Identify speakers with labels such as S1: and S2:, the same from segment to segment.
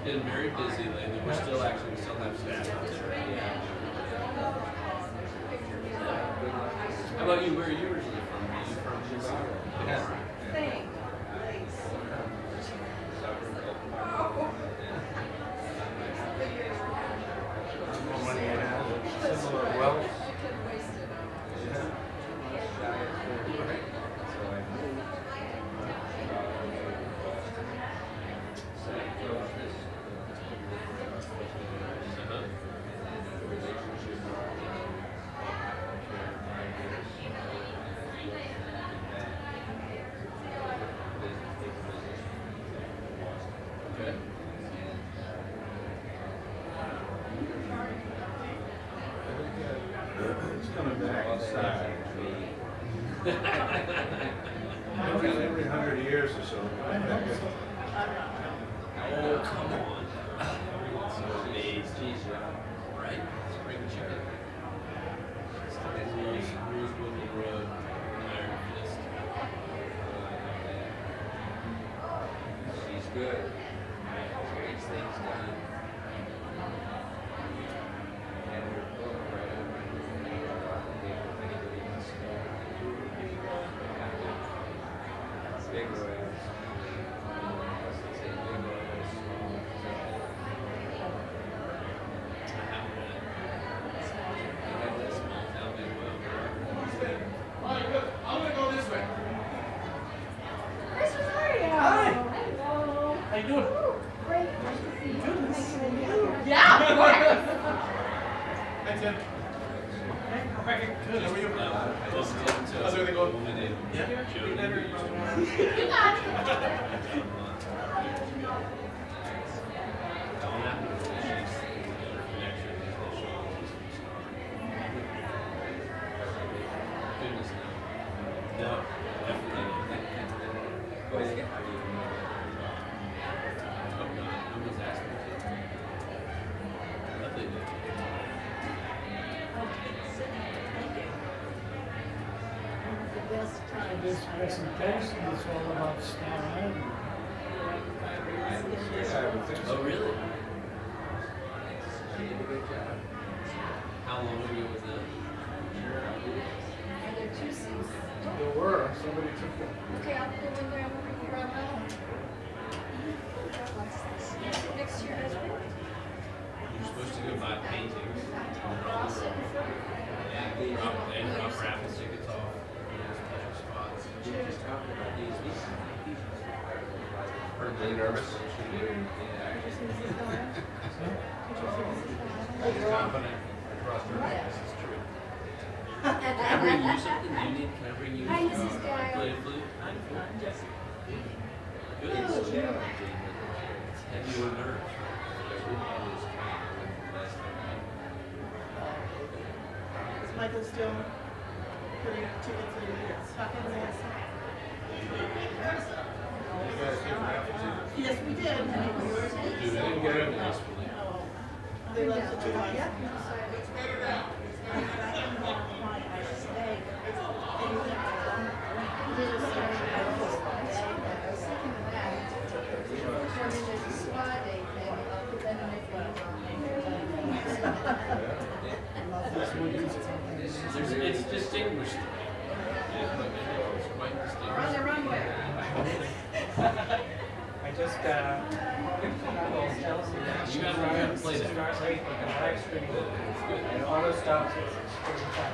S1: been very busy lately. We still have staff out there. Yeah. How about you? Where are you originally from? Are you from Chicago?
S2: Yes.
S3: Thanks.
S2: Similar wealth. It's coming back inside. Every 100 years or so.
S1: Oh, come on. Jeez, right? Spring chicken. Rules with the road. Iron fist. She's good. Gets things done. Big roads.
S2: I'm gonna go this way.
S3: Chris Rosario.
S2: Hi.
S3: Hello.
S2: How you doing?
S3: Great. Nice to see you. Thanks for being here.
S4: Yeah, of course.
S2: Hi, Tim. Good. How are you? How's everything going? Yeah.
S4: You got it.
S1: No, definitely. Go ahead. Oh, no, I was asking. Lovely.
S3: The best time.
S5: This presentation is all about Starry Night.
S1: Oh, really? She did a good job. How long ago was that?
S3: Are there two seats?
S2: There were. Somebody took them.
S3: Okay, I'll put the window over here on that. Next year as well.
S1: You're supposed to go buy paintings.
S3: I'll sit in front.
S1: And drop raffle tickets off. Special spots.
S2: Are you nervous? Confident. Trust her.
S1: This is true. Can I bring you something? Do you need? Can I bring you?
S3: Hi, Mrs. Dale.
S1: Play a flute? Good. Have you a nerve?
S6: Is Michael still putting up tickets in the stocking list?
S2: You guys give raffle tickets.
S6: Yes, we did. And it was yours.
S1: Dude, I didn't get it gracefully.
S6: They love such a lot.
S3: Yep.
S1: It's distinguished. It's quite
S3: We're on
S1: distinguished.
S3: the runway.
S5: I just tells me that
S1: You gotta learn how to play that.
S5: start late with the live stream. And auto stops at 6:45.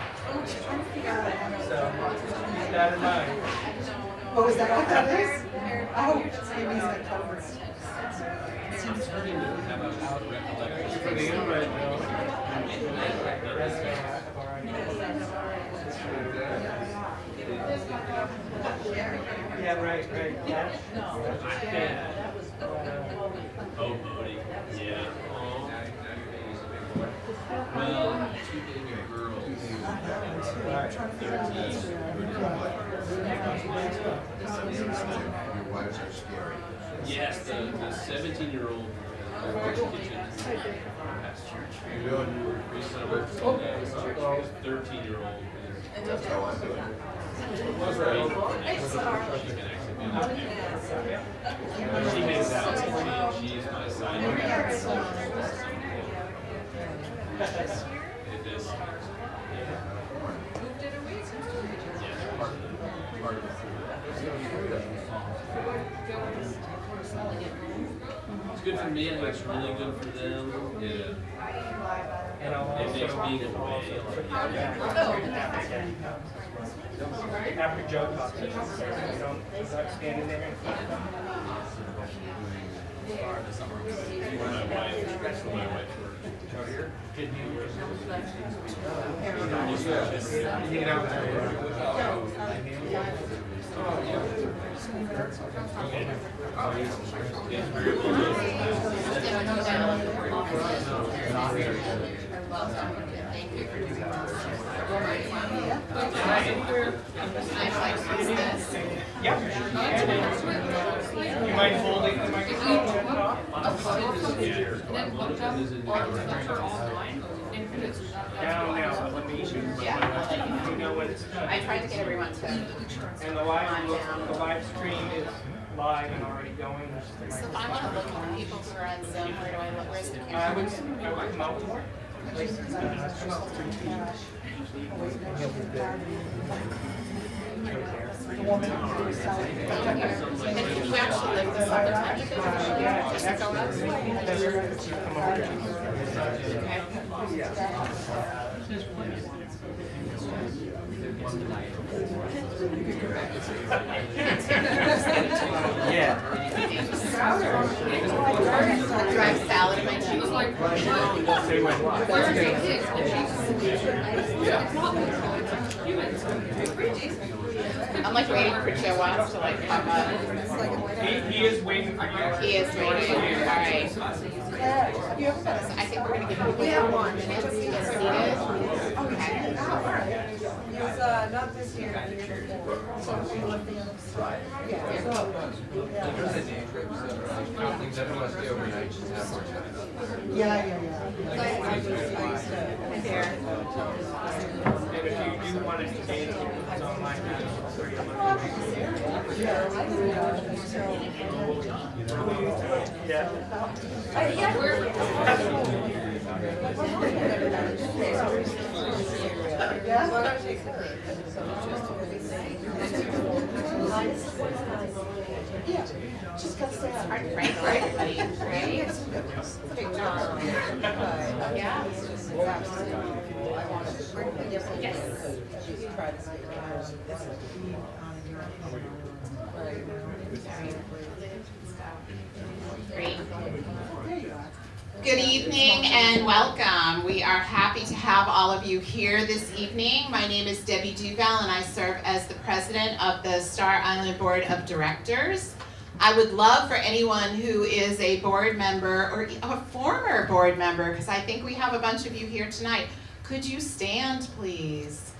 S5: So keep that in mind.
S6: Oh, is that what that is? Oh, maybe he's got covered.
S1: How about just recollection?
S5: For the invite, though. I've already. Yeah, right. Yeah.
S1: Oh, Bodie. Yeah. Well, two baby girls. 13.
S7: Your wives are scary.
S1: Yes, the 17-year-old kitchen past church.
S7: How you doing?
S1: Recently worked on the 13-year-old.
S7: That's how I do it.
S1: Was she can actually be on. She makes out. She's my side. It is.
S3: Moved it away.
S1: It's good for me, I think it's really good for them. Yeah.
S5: And I'll
S1: It makes
S5: also,
S1: being away
S5: after Joe talks, you don't start standing there.
S1: my wife
S5: Yep. You mind holding the microphone? Down now, but let me, you know when it's done.
S4: I tried to get everyone to.
S5: And the live stream is live and already going.
S4: So if I want to look at the people who are on Zoom, where do I look? Where's the
S5: I
S4: camera?
S5: would come out more.
S4: And can you actually lift this up a tiny bit? Just go up?
S5: Yeah.
S4: Do I have salad in my cheese? I'm like waiting for Joe Watts to like pop up.
S5: He is waiting for you.
S4: He is waiting. All right. So I think we're gonna give him 4 minutes to get seated. Okay.
S6: He's not this year, the year before. So we left the other side. Yeah.
S4: There.
S5: And if you do want to engage, it's online. Yeah.
S6: Yeah, just got sad.
S4: Hard to write for everybody, right? Big job. Yeah. Yes. Great. Good evening and welcome. We are happy to have all of you here this evening. My name is Debbie Duval and I serve as the president of the Star Island Board of Directors. I would love for anyone who is a board member or a former board member, because I think we have a bunch of you here tonight. Could you stand, please?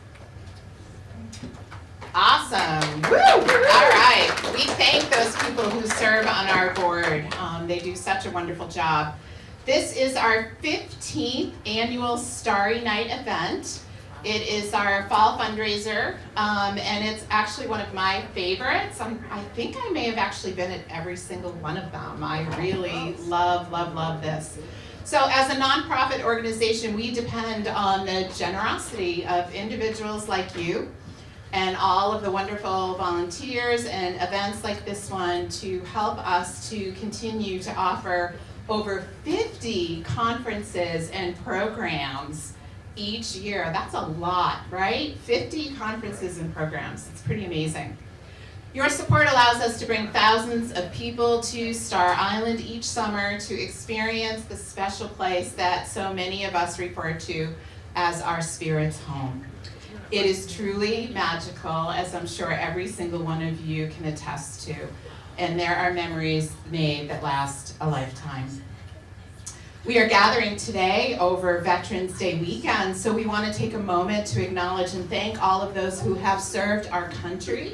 S4: Awesome. Woo! All right. We thank those people who serve on our board. They do such a wonderful job. This is our 15th annual Starry Night event. It is our fall fundraiser, and it's actually one of my favorites. I think I may have actually been at every single one of them. I really love this. So as a nonprofit organization, we depend on the generosity of individuals like you and all of the wonderful volunteers and events like this one to help us to continue to offer over 50 conferences and programs each year. That's a lot, right? 50 conferences and programs. It's pretty amazing. Your support allows us to bring thousands of people to Star Island each summer to experience the special place that so many of us refer to as our spirit's home. It is truly magical, as I'm sure every single one of you can attest to. And there are memories made that last a lifetime. We are gathering today over Veterans Day weekend, so we want to take a moment to acknowledge and thank all of those who have served our country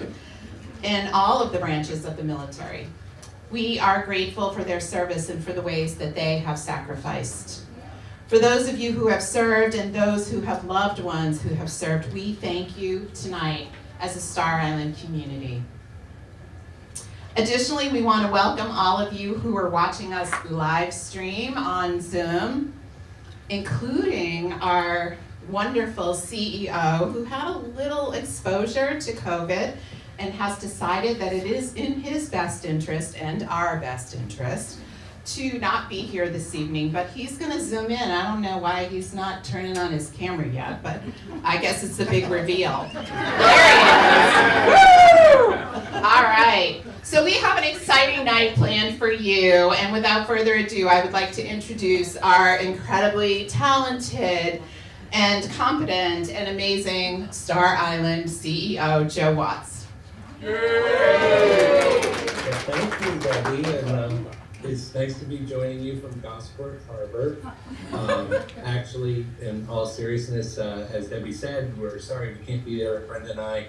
S4: in all of the branches of the military. We are grateful for their service and for the ways that they have sacrificed. For those of you who have served and those who have loved ones who have served, we thank you tonight as a Star Island community. Additionally, we want to welcome all of you who are watching us live stream on Zoom, including our wonderful CEO who had a little exposure to COVID and has decided that it is in his best interest and our best interest to not be here this evening, but he's gonna zoom in. I don't know why he's not turning on his camera yet, but I guess it's the big reveal. There he is. Woo! All right, so we have an exciting night planned for you, and without further ado, I would like to introduce our incredibly talented and competent and amazing Star Island CEO, Joe Watts.
S8: Thank you, Debbie, and it's nice to be joining you from Gosport Harbor. Actually, in all seriousness, as Debbie said, we're sorry we can't be there, Brenda and I,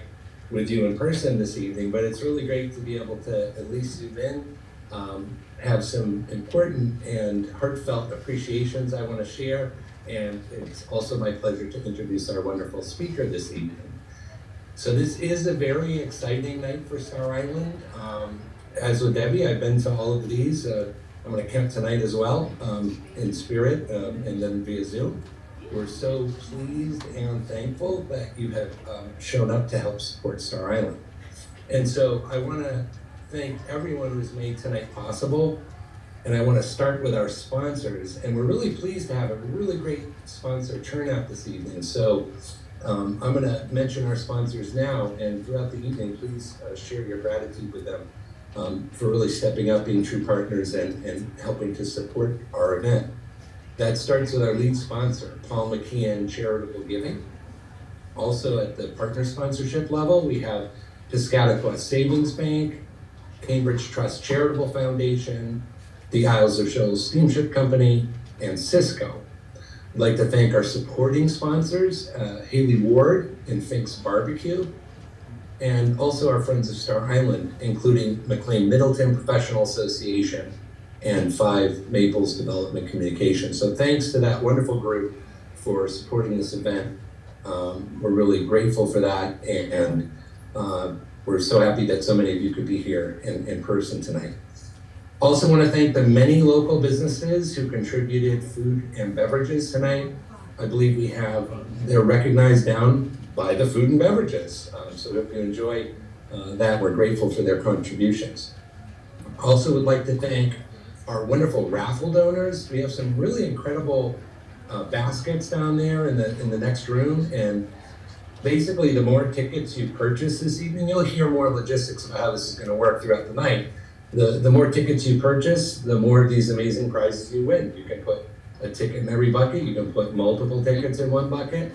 S8: with you in person this evening, but it's really great to be able to at least zoom in, have some important and heartfelt appreciations I want to share, and it's also my pleasure to introduce our wonderful speaker this evening. So this is a very exciting night for Star Island. As with Debbie, I've been to all of these. I'm going to count tonight as well, in spirit, and then via Zoom. We're so pleased and thankful that you have shown up to help support Star Island. And so I want to thank everyone who's made tonight possible. And I want to start with our sponsors. And we're really pleased to have a really great sponsor turnout this evening. So I'm going to mention our sponsors now, and throughout the evening, please share your gratitude with them for really stepping up, being true partners, and helping to support our event. That starts with our lead sponsor, Paul McKeon Charitable Giving. Also at the partner sponsorship level, we have Piscataqua Savings Bank, Cambridge Trust Charitable Foundation, the Isles of Shoals Steamship Company, and Cisco. I'd like to thank our supporting sponsors, Haley Ward and Fink's Barbecue, and also our friends of Star Island, including McLean Middleton Professional Association and 5 Maples Development Communications. So thanks to that wonderful group for supporting this event. We're really grateful for that, and we're so happy that so many of you could be here in person tonight. Also want to thank the many local businesses who contributed food and beverages tonight. I believe we have, they're recognized down by the food and beverages. So if you enjoy that, we're grateful for their contributions. Also would like to thank our wonderful raffle donors. We have some really incredible baskets down there in the next room, and basically the more tickets you purchase this evening, you'll hear more logistics about how this is going to work throughout the night. The more tickets you purchase, the more of these amazing prizes you win. You can put a ticket in every bucket, you can put multiple tickets in one bucket,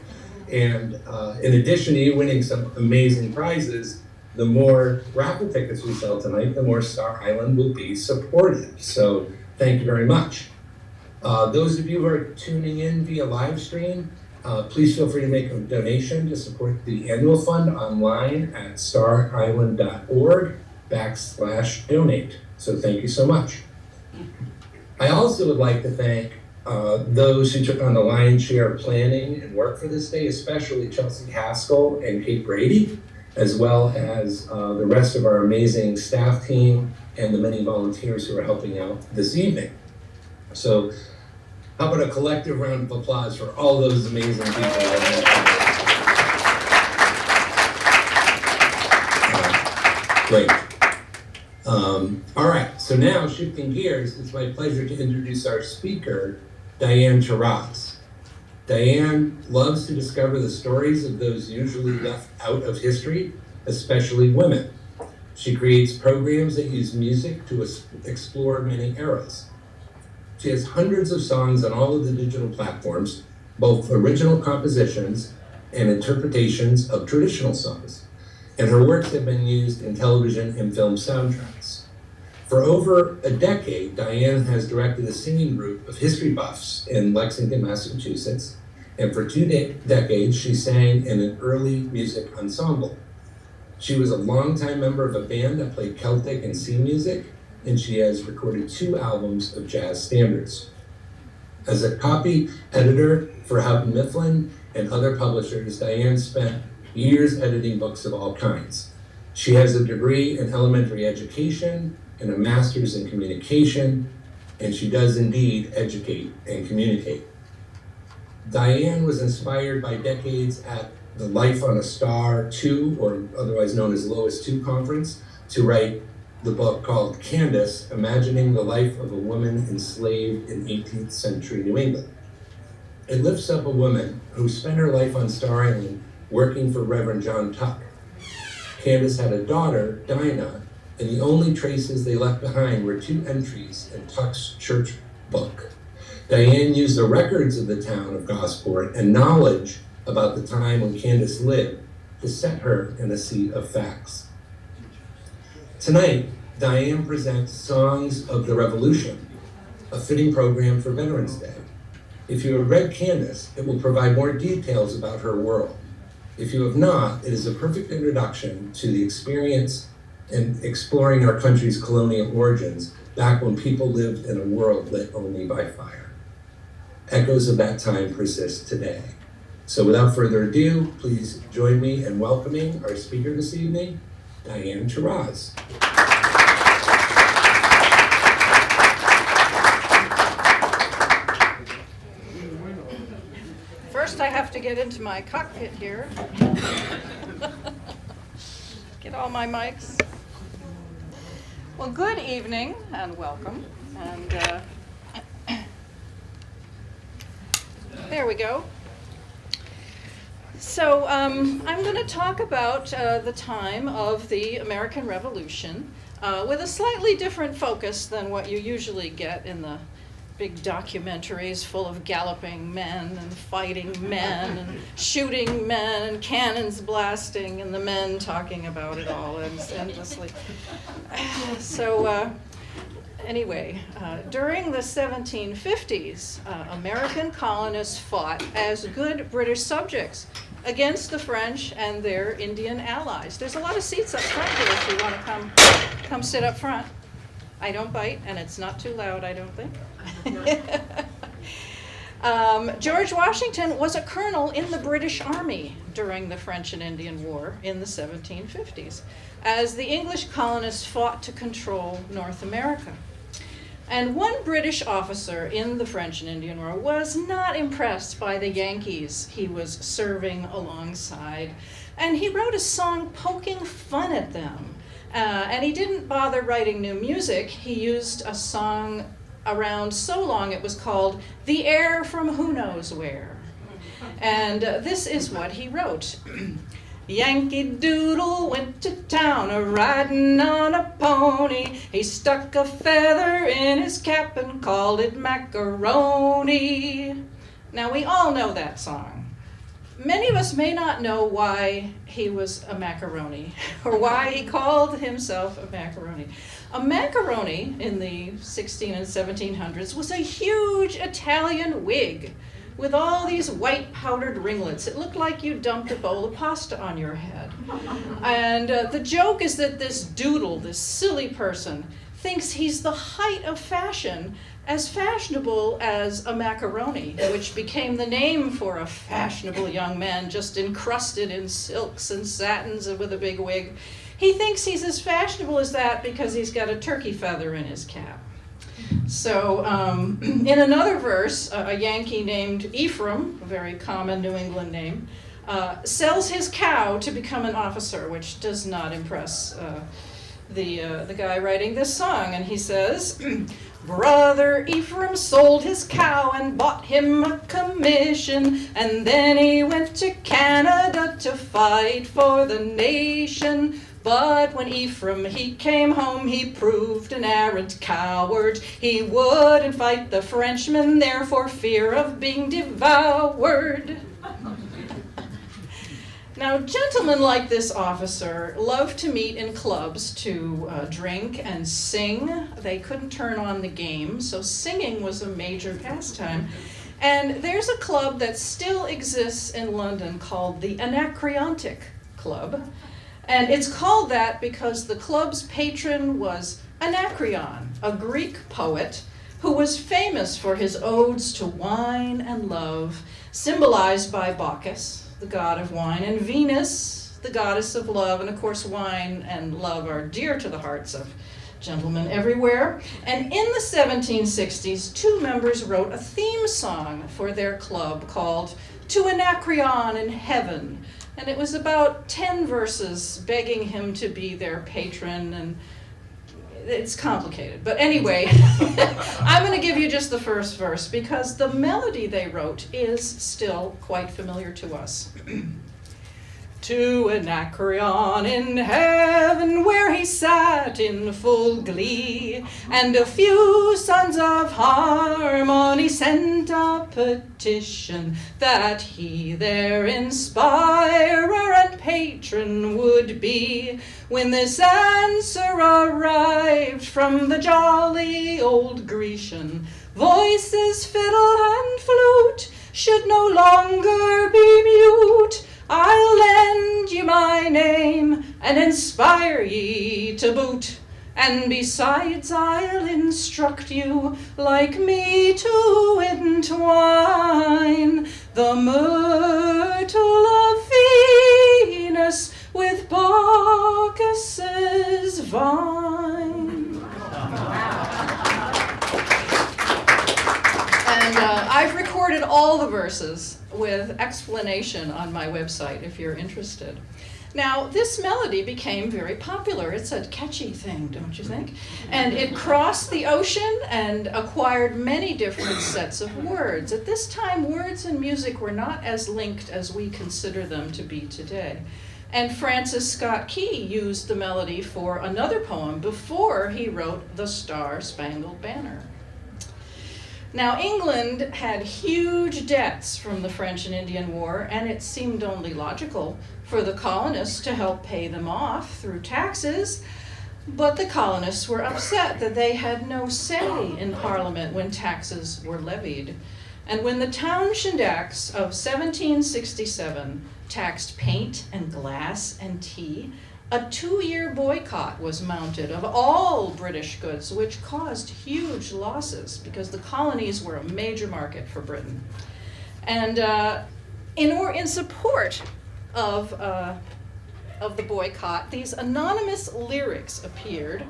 S8: and in addition to you winning some amazing prizes, the more raffle tickets we sell tonight, the more Star Island will be supported. So thank you very much. Those of you who are tuning in via live stream, please feel free to make a donation to support the annual fund online at starisland.org/donate. So thank you so much. I also would like to thank those who took on the lion's share of planning and work for this day, especially Chelsea Haskell and Kate Brady, as well as the rest of our amazing staff team and the many volunteers who are helping out this evening. So how about a collective round of applause for all those amazing people. Great. All right, so now shifting gears, it's my pleasure to introduce our speaker, Diane Taraz. Diane loves to discover the stories of those usually left out of history, especially women. She creates programs that use music to explore many eras. She has hundreds of songs on all of the digital platforms, both original compositions and interpretations of traditional songs. And her works have been used in television and film soundtracks. For over a decade, Diane has directed a singing group of history buffs in Lexington, Massachusetts. And for 2 decades, she sang in an early music ensemble. She was a longtime member of a band that played Celtic and sea music, and she has recorded 2 albums of jazz standards. As a copy editor for Houghton Mifflin and other publishers, Diane spent years editing books of all kinds. She has a degree in elementary education and a master's in communication, and she does indeed educate and communicate. Diane was inspired by decades at the Life on a Star 2, or otherwise known as Lois 2 conference, to write the book called Candace, Imagining the Life of a Woman Enslaved in 18th Century New England. It lifts up a woman who spent her life on Star Island working for Reverend John Tuck. Candace had a daughter, Dinah, and the only traces they left behind were 2 entries in Tuck's church book. Diane used the records of the town of Gosport and knowledge about the time when Candace lived to set her in a seat of facts. Tonight, Diane presents Songs of the Revolution, a fitting program for Veterans Day. If you have read Candace, it will provide more details about her world. If you have not, it is a perfect introduction to the experience in exploring our country's colonial origins back when people lived in a world lit only by fire. Echoes of that time persist today. So without further ado, please join me in welcoming our speaker this evening, Diane Taraz.
S9: First, I have to get into my cockpit here. Get all my mics. Well, good evening and welcome. And there we go. So I'm going to talk about the time of the American Revolution with a slightly different focus than what you usually get in the big documentaries full of galloping men and fighting men and shooting men and cannons blasting and the men talking about it all endlessly. So anyway, during the 1750s, American colonists fought as good British subjects against the French and their Indian allies. There's a lot of seats up front here if you want to come sit up front. I don't bite, and it's not too loud, I don't think. George Washington was a colonel in the British Army during the French and Indian War in the 1750s, as the English colonists fought to control North America. And one British officer in the French and Indian War was not impressed by the Yankees he was serving alongside, and he wrote a song poking fun at them. And he didn't bother writing new music. He used a song around so long it was called The Air from Who Knows Where. And this is what he wrote. Yankee Doodle went to town a-riding on a pony. He stuck a feather in his cap and called it macaroni. Now we all know that song. Many of us may not know why he was a macaroni or why he called himself a macaroni. A macaroni in the 16 and 1700s was a huge Italian wig with all these white powdered ringlets. It looked like you dumped a bowl of pasta on your head. And the joke is that this doodle, this silly person, thinks he's the height of fashion, as fashionable as a macaroni, which became the name for a fashionable young man just encrusted in silks and satins and with a big wig. He thinks he's as fashionable as that because he's got a turkey feather in his cap. So in another verse, a Yankee named Ephraim, a very common New England name, sells his cow to become an officer, which does not impress the guy writing this song. And he says, Brother Ephraim sold his cow and bought him a commission, and then he went to Canada to fight for the nation. But when Ephraim he came home, he proved an arrant coward. He wouldn't fight the Frenchmen there for fear of being devoured. Now, gentlemen like this officer loved to meet in clubs to drink and sing. They couldn't turn on the game, so singing was a major pastime. And there's a club that still exists in London called the Anacreontic Club. And it's called that because the club's patron was Anacreon, a Greek poet who was famous for his odes to wine and love, symbolized by Bacchus, the god of wine, and Venus, the goddess of love, and of course wine and love are dear to the hearts of gentlemen everywhere. And in the 1760s, two members wrote a theme song for their club called To Anacreon in Heaven. And it was about 10 verses begging him to be their patron, and it's complicated. But anyway, I'm going to give you just the first verse because the melody they wrote is still quite familiar to us. To Anacreon in heaven, where he sat in full glee, and a few sons of harmony sent a petition that he their inspirer and patron would be. When this answer arrived from the jolly old Grecian, voices, fiddle, and flute should no longer be mute. I'll lend you my name and inspire ye to boot. And besides, I'll instruct you like me to entwine the myrtle of Venus with Bacchus's vine. And I've recorded all the verses with explanation on my website if you're interested. Now, this melody became very popular. It's a catchy thing, don't you think? And it crossed the ocean and acquired many different sets of words. At this time, words and music were not as linked as we consider them to be today. And Francis Scott Key used the melody for another poem before he wrote the Star-Spangled Banner. Now, England had huge debts from the French and Indian War, and it seemed only logical for the colonists to help pay them off through taxes. But the colonists were upset that they had no say in Parliament when taxes were levied. And when the Townshend Acts of 1767 taxed paint and glass and tea, a 2-year boycott was mounted of all British goods, which caused huge losses because the colonies were a major market for Britain. And in support of the boycott, these anonymous lyrics appeared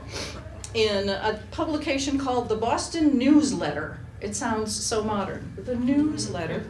S9: in a publication called the Boston Newsletter. It sounds so modern. The Newsletter.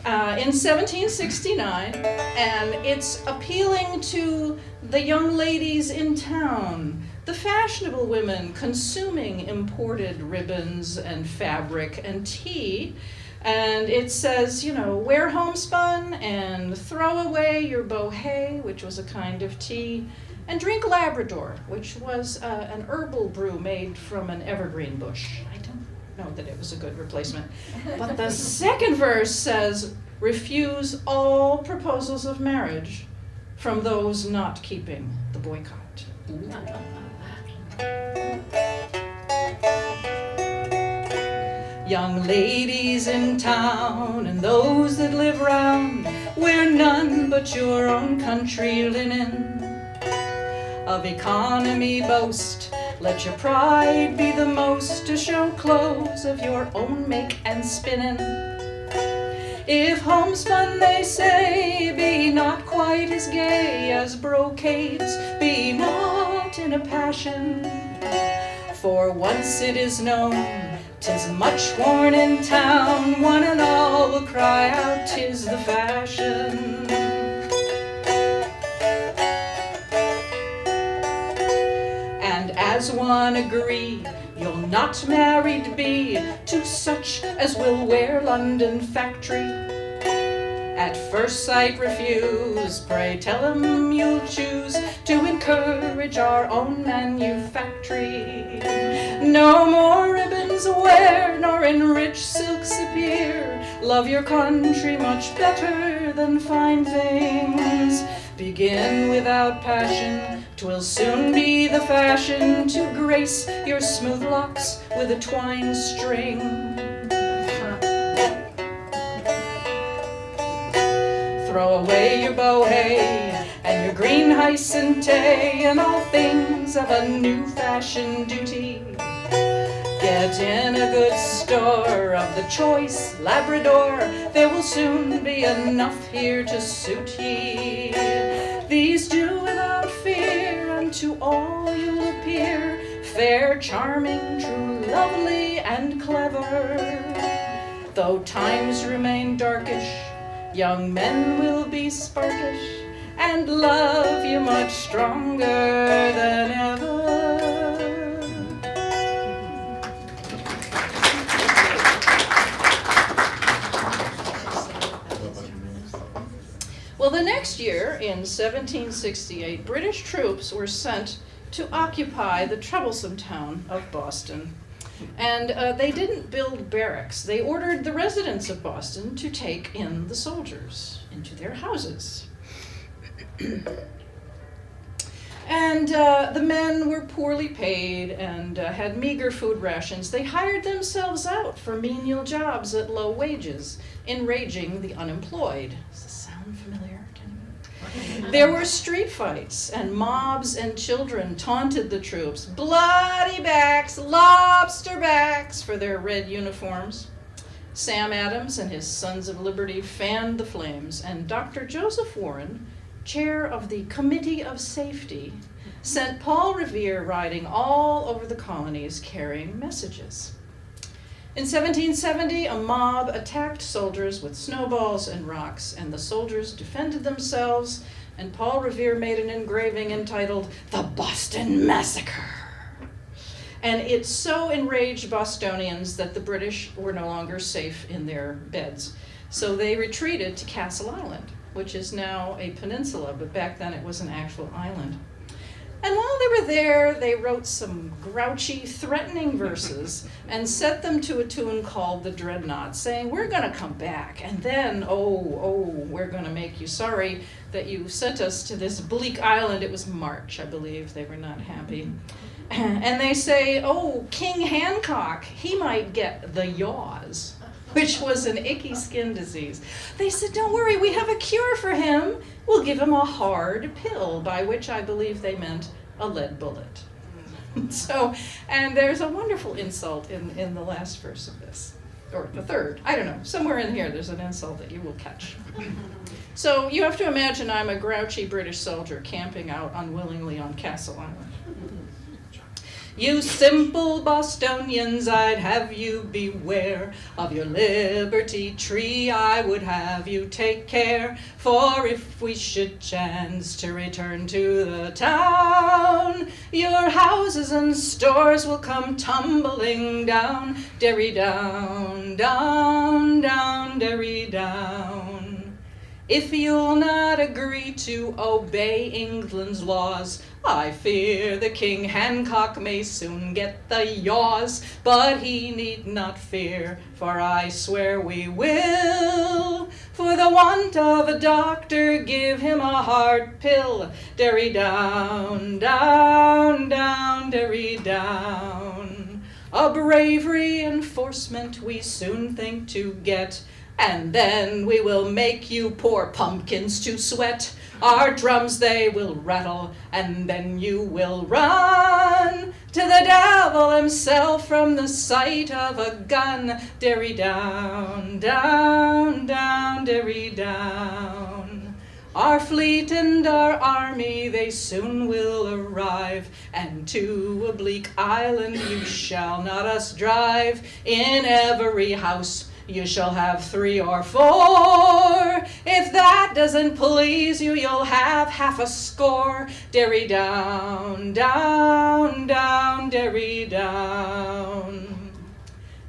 S9: In 1769, and it's appealing to the young ladies in town, the fashionable women consuming imported ribbons and fabric and tea. And it says, you know, wear homespun and throw away your bohea, which was a kind of tea, and drink Labrador, which was an herbal brew made from an evergreen bush. I don't know that it was a good replacement. But the second verse says, refuse all proposals of marriage from those not keeping the boycott. Young ladies in town and those that live round, wear none but your own country linen. Of economy boast, let your pride be the most to show clothes of your own make and spinning. If homespun, they say, be not quite as gay as brocades, be not in a passion. For once it is known, 'tis much worn in town, one and all will cry out, 'tis the fashion. And as one agree, you'll not married be to such as will wear London factory. At first sight refuse, pray tell 'em you'll choose to encourage our own manufactory. No more ribbons wear, nor in rich silks appear. Love your country much better than fine things. Begin without passion, 'twill soon be the fashion to grace your smooth locks with a twine string. Throw away your bohea and your green hyacinth and all things of a new fashion duty. Get in a good store of the choice Labrador, there will soon be enough here to suit ye. These do without fear, and to all you'll appear fair, charming, true, lovely, and clever. Though times remain darkish, young men will be sparkish and love you much stronger than ever. Well, the next year, in 1768, British troops were sent to occupy the troublesome town of Boston. And they didn't build barracks. They ordered the residents of Boston to take in the soldiers into their houses. And the men were poorly paid and had meager food rations. They hired themselves out for menial jobs at low wages, enraging the unemployed. Does this sound familiar? There were street fights, and mobs and children taunted the troops, bloody backs, lobster backs, for their red uniforms. Sam Adams and his Sons of Liberty fanned the flames, and Dr. Joseph Warren, chair of the Committee of Safety, sent Paul Revere riding all over the colonies carrying messages. In 1770, a mob attacked soldiers with snowballs and rocks, and the soldiers defended themselves, and Paul Revere made an engraving entitled "The Boston Massacre." And it so enraged Bostonians that the British were no longer safe in their beds. So they retreated to Castle Island, which is now a peninsula, but back then it was an actual island. And while they were there, they wrote some grouchy, threatening verses and set them to a tune called The Dreadnought, saying, we're going to come back, and then, we're going to make you sorry that you sent us to this bleak island. It was March, I believe. They were not happy. And they say, King Hancock, he might get the yaws, which was an icky skin disease. They said, don't worry, we have a cure for him. We'll give him a hard pill, by which I believe they meant a lead bullet. So, and there's a wonderful insult in the last verse of this, or the third, I don't know, somewhere in here there's an insult that you will catch. So you have to imagine I'm a grouchy British soldier camping out unwillingly on Castle Island. You simple Bostonians, I'd have you beware of your liberty tree. I would have you take care, for if we should chance to return to the town, your houses and stores will come tumbling down, derry down, down, down, derry down. If you'll not agree to obey England's laws, I fear the King Hancock may soon get the yaws, but he need not fear, for I swear we will. For the want of a doctor, give him a hard pill, derry down, down, down, derry down. A brave reinforcement we soon think to get, and then we will make you poor pumpkins to sweat. Our drums they will rattle, and then you will run to the devil himself from the sight of a gun. Derry down, down, down, derry down. Our fleet and our army they soon will arrive, and to a bleak island you shall not us drive. In every house you shall have 3 or 4. If that doesn't please you, you'll have half a score. Derry down, down, down, derry down.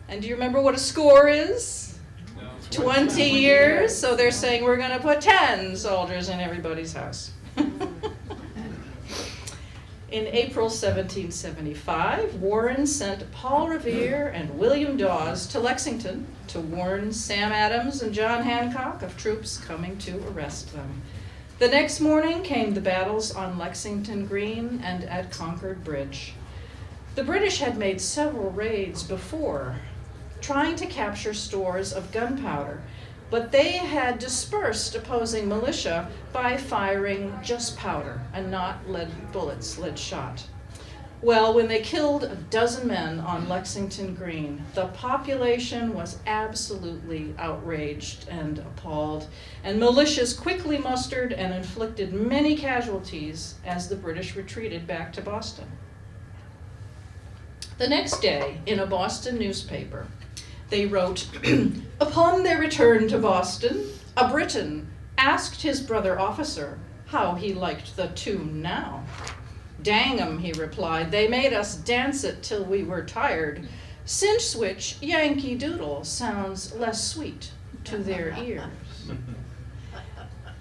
S9: And do you remember what a score is?
S1: No.
S9: 20 years. So they're saying we're going to put 10 soldiers in everybody's house. In April 1775, Warren sent Paul Revere and William Dawes to Lexington to warn Sam Adams and John Hancock of troops coming to arrest them. The next morning came the battles on Lexington Green and at Concord Bridge. The British had made several raids before, trying to capture stores of gunpowder, but they had dispersed opposing militia by firing just powder and not lead bullets, lead shot. Well, when they killed a dozen men on Lexington Green, the population was absolutely outraged and appalled, and militias quickly mustered and inflicted many casualties as the British retreated back to Boston. The next day, in a Boston newspaper, they wrote, "Upon their return to Boston, a Briton asked his brother officer how he liked the tune now. 'Dang 'em,' he replied, 'they made us dance it till we were tired, since which Yankee Doodle sounds less sweet to their ears.'"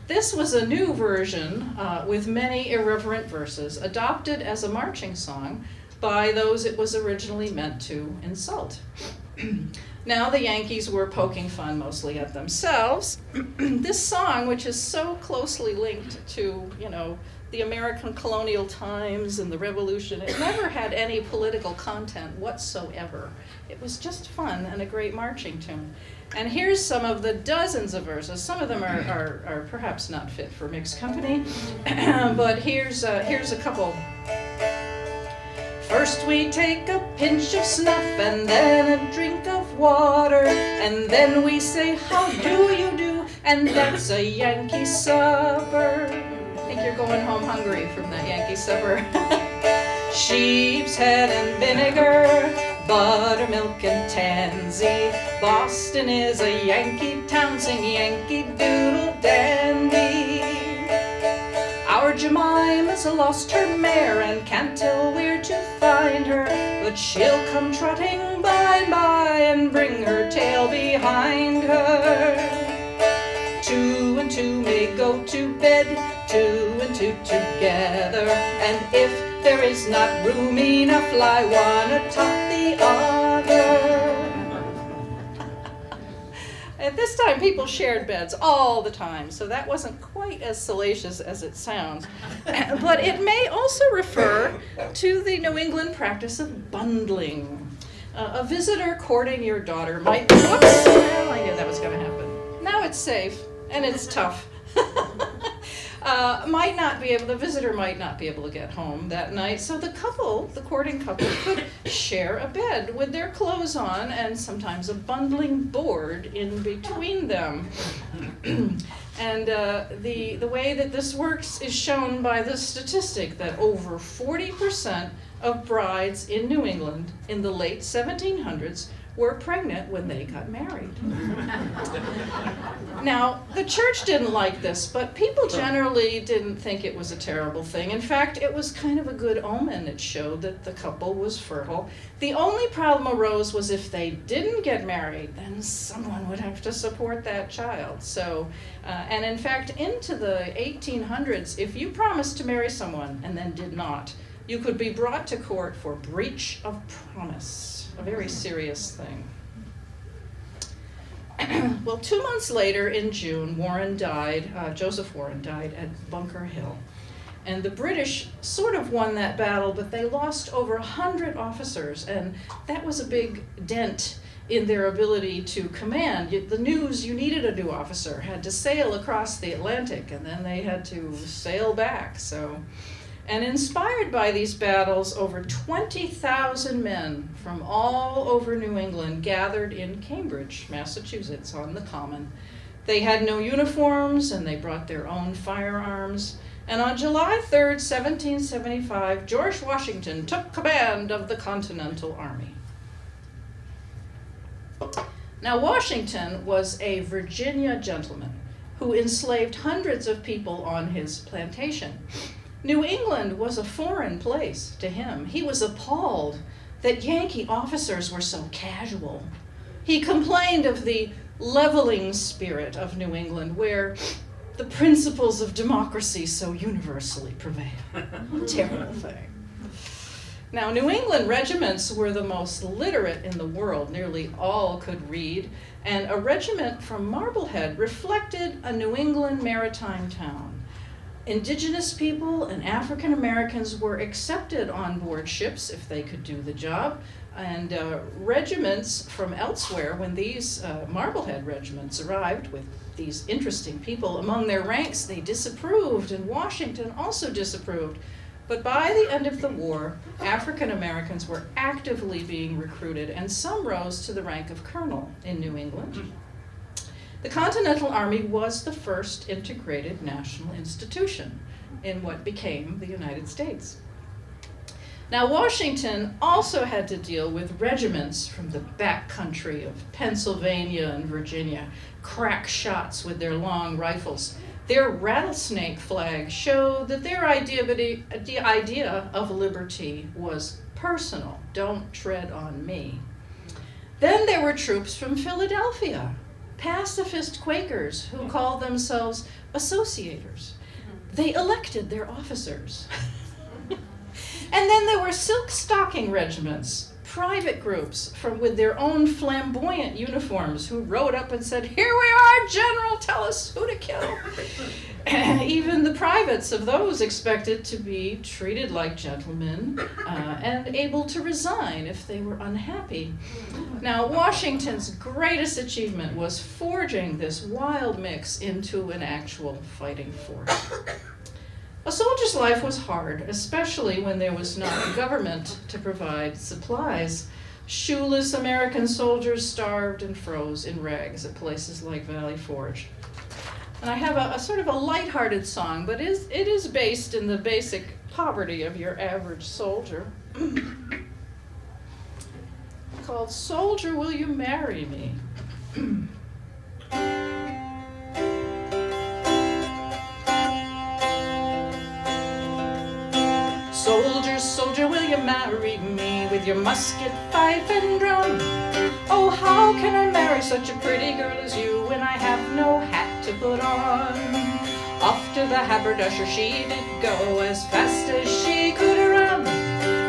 S9: This was a new version with many irreverent verses, adopted as a marching song by those it was originally meant to insult. Now the Yankees were poking fun mostly at themselves. This song, which is so closely linked to, the American colonial times and the Revolution, it never had any political content whatsoever. It was just fun and a great marching tune. And here's some of the dozens of verses. Some of them are perhaps not fit for mixed company, but here's a couple. First we take a pinch of snuff and then a drink of water, and then we say, "How do you do?" and that's a Yankee supper. I think you're going home hungry from that Yankee supper. Sheep's head and vinegar, buttermilk and tansy. Boston is a Yankee town, sing Yankee Doodle Dandy. Our Jemima's lost her mare and can't tell where to find her, but she'll come trotting by and by and bring her tail behind her. Two and two may go to bed, two and two together, and if there is not room enough, lie one atop the other. At this time, people shared beds all the time, so that wasn't quite as salacious as it sounds. But it may also refer to the New England practice of bundling. A visitor courting your daughter might be, whoops, well, I knew that was going to happen. Now it's safe, and it's tough. The visitor might not be able to get home that night, so the courting couple could share a bed with their clothes on and sometimes a bundling board in between them. And the way that this works is shown by the statistic that over 40% of brides in New England in the late 1700s were pregnant when they got married. Now, the church didn't like this, but people generally didn't think it was a terrible thing. In fact, it was kind of a good omen. It showed that the couple was fertile. The only problem arose was if they didn't get married, then someone would have to support that child. So, and in fact, into the 1800s, if you promised to marry someone and then did not, you could be brought to court for breach of promise. A very serious thing. Well, 2 months later in June, Joseph Warren died at Bunker Hill. And the British sort of won that battle, but they lost over 100 officers, and that was a big dent in their ability to command. The news you needed a new officer had to sail across the Atlantic, and then they had to sail back. And inspired by these battles, over 20,000 men from all over New England gathered in Cambridge, Massachusetts, on the Common. They had no uniforms, and they brought their own firearms. And on July 3rd, 1775, George Washington took command of the Continental Army. Now, Washington was a Virginia gentleman who enslaved hundreds of people on his plantation. New England was a foreign place to him. He was appalled that Yankee officers were so casual. He complained of the leveling spirit of New England, where the principles of democracy so universally prevail. Terrible thing. Now, New England regiments were the most literate in the world. Nearly all could read, and a regiment from Marblehead reflected a New England maritime town. Indigenous people and African Americans were accepted on board ships if they could do the job, and regiments from elsewhere, when these Marblehead regiments arrived with these interesting people among their ranks, they disapproved, and Washington also disapproved. But by the end of the war, African Americans were actively being recruited, and some rose to the rank of colonel in New England. The Continental Army was the first integrated national institution in what became the United States. Now, Washington also had to deal with regiments from the backcountry of Pennsylvania and Virginia, crack shots with their long rifles. Their rattlesnake flag showed that their idea of liberty was personal. Don't tread on me. Then there were troops from Philadelphia, pacifist Quakers who called themselves associators. They elected their officers. And then there were silk stocking regiments, private groups with their own flamboyant uniforms who rode up and said, "Here we are, General, tell us who to kill." Even the privates of those expected to be treated like gentlemen and able to resign if they were unhappy. Now, Washington's greatest achievement was forging this wild mix into an actual fighting force. A soldier's life was hard, especially when there was not a government to provide supplies. Shoeless American soldiers starved and froze in rags at places like Valley Forge. And I have a sort of a lighthearted song, but it is based in the basic poverty of your average soldier, called "Soldier, Will You Marry Me?" Soldier, soldier, will you marry me with your musket, fife, and drum? Oh, how can I marry such a pretty girl as you when I have no hat to put on? Off to the haberdasher she did go as fast as she could run.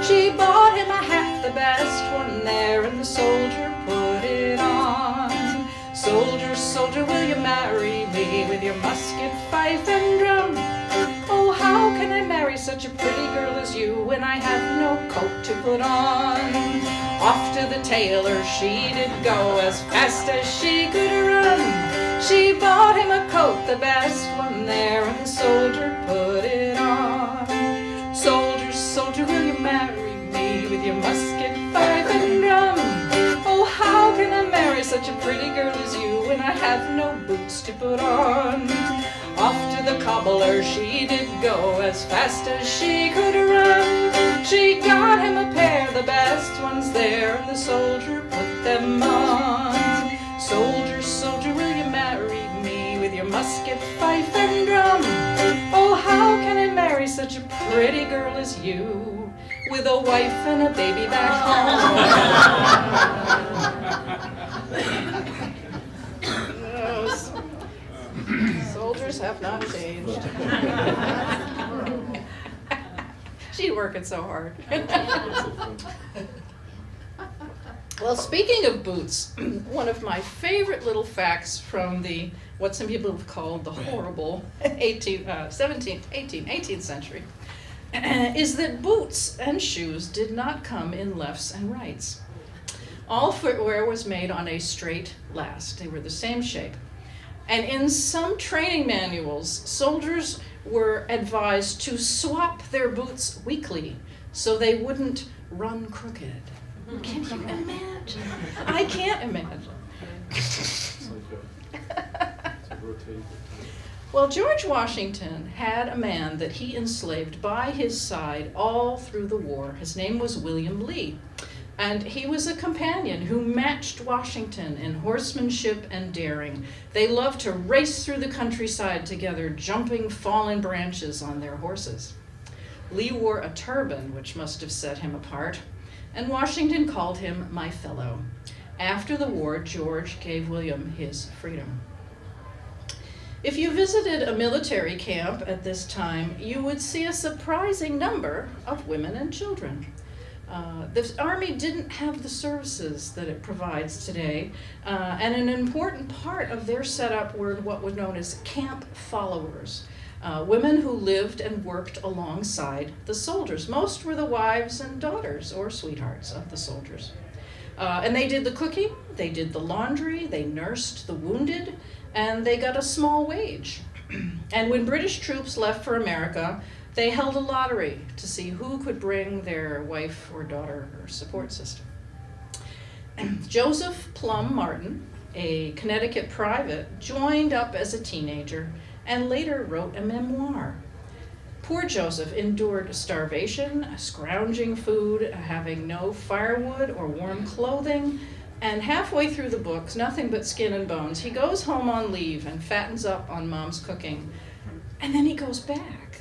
S9: She bought him a hat, the best one there, and the soldier put it on. Soldier, soldier, will you marry me with your musket, fife, and drum? Oh, how can I marry such a pretty girl as you when I have no coat to put on? Off to the tailor she did go as fast as she could run. She bought him a coat, the best one there, and the soldier put it on. Soldier, soldier, will you marry me with your musket, fife, and drum? Oh, how can I marry such a pretty girl as you when I have no boots to put on? Off to the cobbler she did go as fast as she could run. She got him a pair, the best ones there, and the soldier put them on. Soldier, soldier, will you marry me with your musket, fife, and drum? Oh, how can I marry such a pretty girl as you with a wife and a baby back home? Yes. Soldiers have not changed. She's working so hard. Well, speaking of boots, one of my favorite little facts from what some people have called the horrible 18th century is that boots and shoes did not come in lefts and rights. All footwear was made on a straight last. They were the same shape. And in some training manuals, soldiers were advised to swap their boots weekly so they wouldn't run crooked. Can you imagine? I can't imagine. Well, George Washington had a man that he enslaved by his side all through the war. His name was William Lee. And he was a companion who matched Washington in horsemanship and daring. They loved to race through the countryside together, jumping fallen branches on their horses. Lee wore a turban, which must have set him apart, and Washington called him "my fellow." After the war, George gave William his freedom. If you visited a military camp at this time, you would see a surprising number of women and children. The Army didn't have the services that it provides today, and an important part of their setup were what was known as camp followers, women who lived and worked alongside the soldiers. Most were the wives and daughters or sweethearts of the soldiers. And they did the cooking, they did the laundry, they nursed the wounded, and they got a small wage. And when British troops left for America, They held a lottery to see who could bring their wife or daughter or support system. Joseph Plum Martin, a Connecticut private, joined up as a teenager and later wrote a memoir. Poor Joseph endured starvation, scrounging food, having no firewood or warm clothing, and halfway through the book, nothing but skin and bones, he goes home on leave and fattens up on mom's cooking, and then he goes back.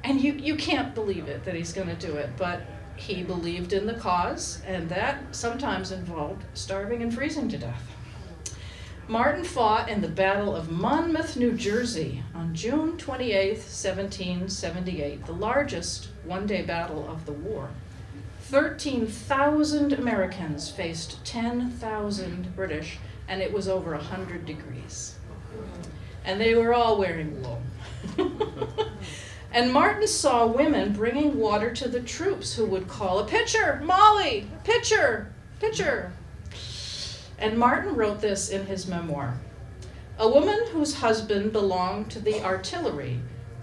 S9: And you can't believe it that he's going to do it, but he believed in the cause, and that sometimes involved starving and freezing to death. Martin fought in the Battle of Monmouth, New Jersey on June 28, 1778, the largest one-day battle of the war. 13,000 Americans faced 10,000 British, and it was over 100 degrees. And they were all wearing wool. And Martin saw women bringing water to the troops who would call, "A pitcher, Molly, a pitcher, pitcher." And Martin wrote this in his memoir. A woman whose husband belonged to the artillery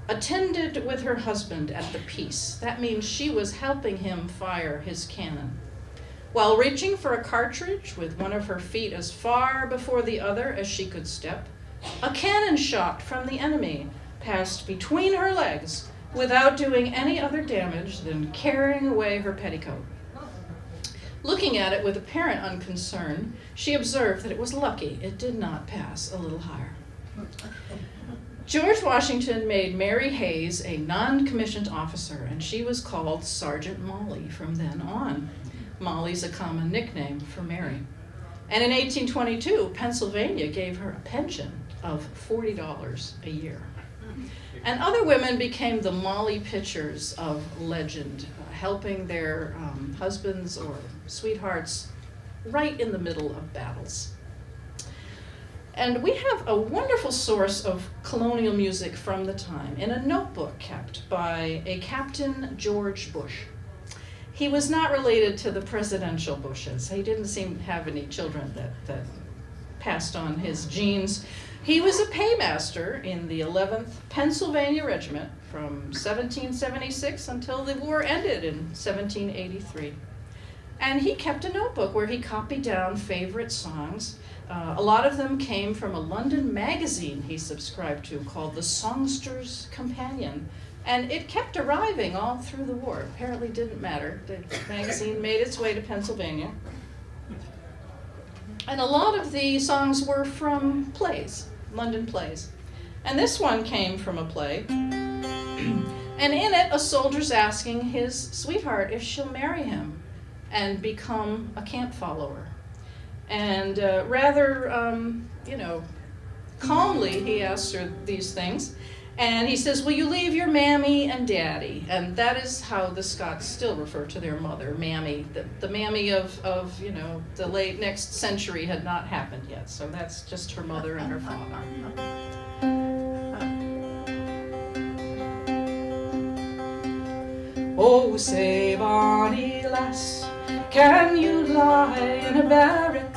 S9: attended with her husband at the piece. That means she was helping him fire his cannon. While reaching for a cartridge with one of her feet as far before the other as she could step, a cannon shot from the enemy passed between her legs without doing any other damage than carrying away her petticoat. Looking at it with apparent unconcern, she observed that it was lucky it did not pass a little higher. George Washington made Mary Hayes a non-commissioned officer, and she was called Sergeant Molly from then on. Molly's a common nickname for Mary. And in 1822, Pennsylvania gave her a pension of $40 a year. And other women became the Molly Pitchers of legend, helping their husbands or sweethearts right in the middle of battles. And we have a wonderful source of colonial music from the time in a notebook kept by a Captain George Bush. He was not related to the presidential Bushes. He didn't seem to have any children that passed on his genes. He was a paymaster in the 11th Pennsylvania Regiment from 1776 until the war ended in 1783. And he kept a notebook where he copied down favorite songs. A lot of them came from a London magazine he subscribed to called The Songster's Companion. And it kept arriving all through the war. Apparently didn't matter. The magazine made its way to Pennsylvania. And a lot of the songs were from plays, London plays. And this one came from a play. And in it, a soldier's asking his sweetheart if she'll marry him and become a camp follower. And rather, calmly, he asks her these things. And he says, "Will you leave your mammy and daddy?" And that is how the Scots still refer to their mother, mammy. The mammy of the late next century had not happened yet. So that's just her mother and her father. Oh, say, bonny lass, can you lie in a barrack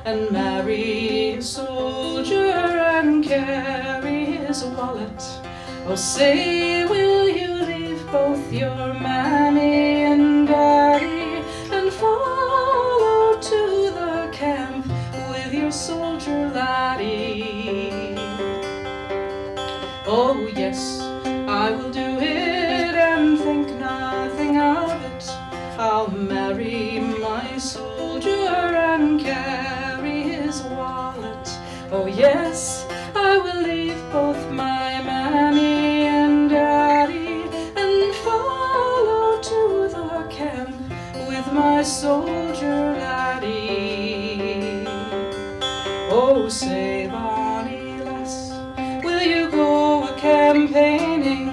S9: and marry a soldier and carry his wallet? Oh, say, will you leave both your mammy and daddy and follow to the camp with your soldier laddie? Oh, yes, I will do it and think nothing of it. I'll marry my soldier and carry his wallet. Oh yes, I will leave both my mammy and daddy and follow to the camp with my soldier laddie. Oh, say, bonny lass, will you go a-campaigning,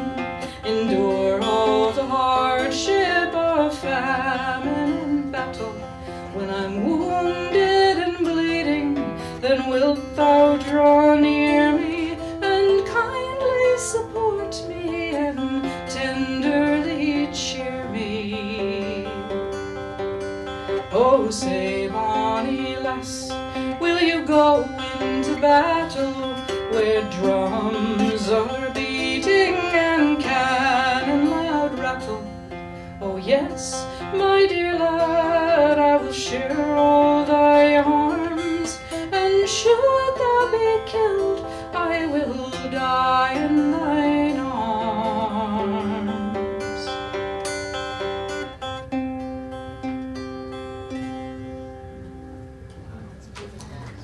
S9: endure all the hardship of famine and battle? When I'm wounded and bleeding, then wilt thou draw near me and kindly support me and tenderly cheer me? Oh, say, bonny lass, will you go into battle where drums are beating and cannon yes, my dear lad, I will share all thy arms, and should thou be killed, I will die in thine arms.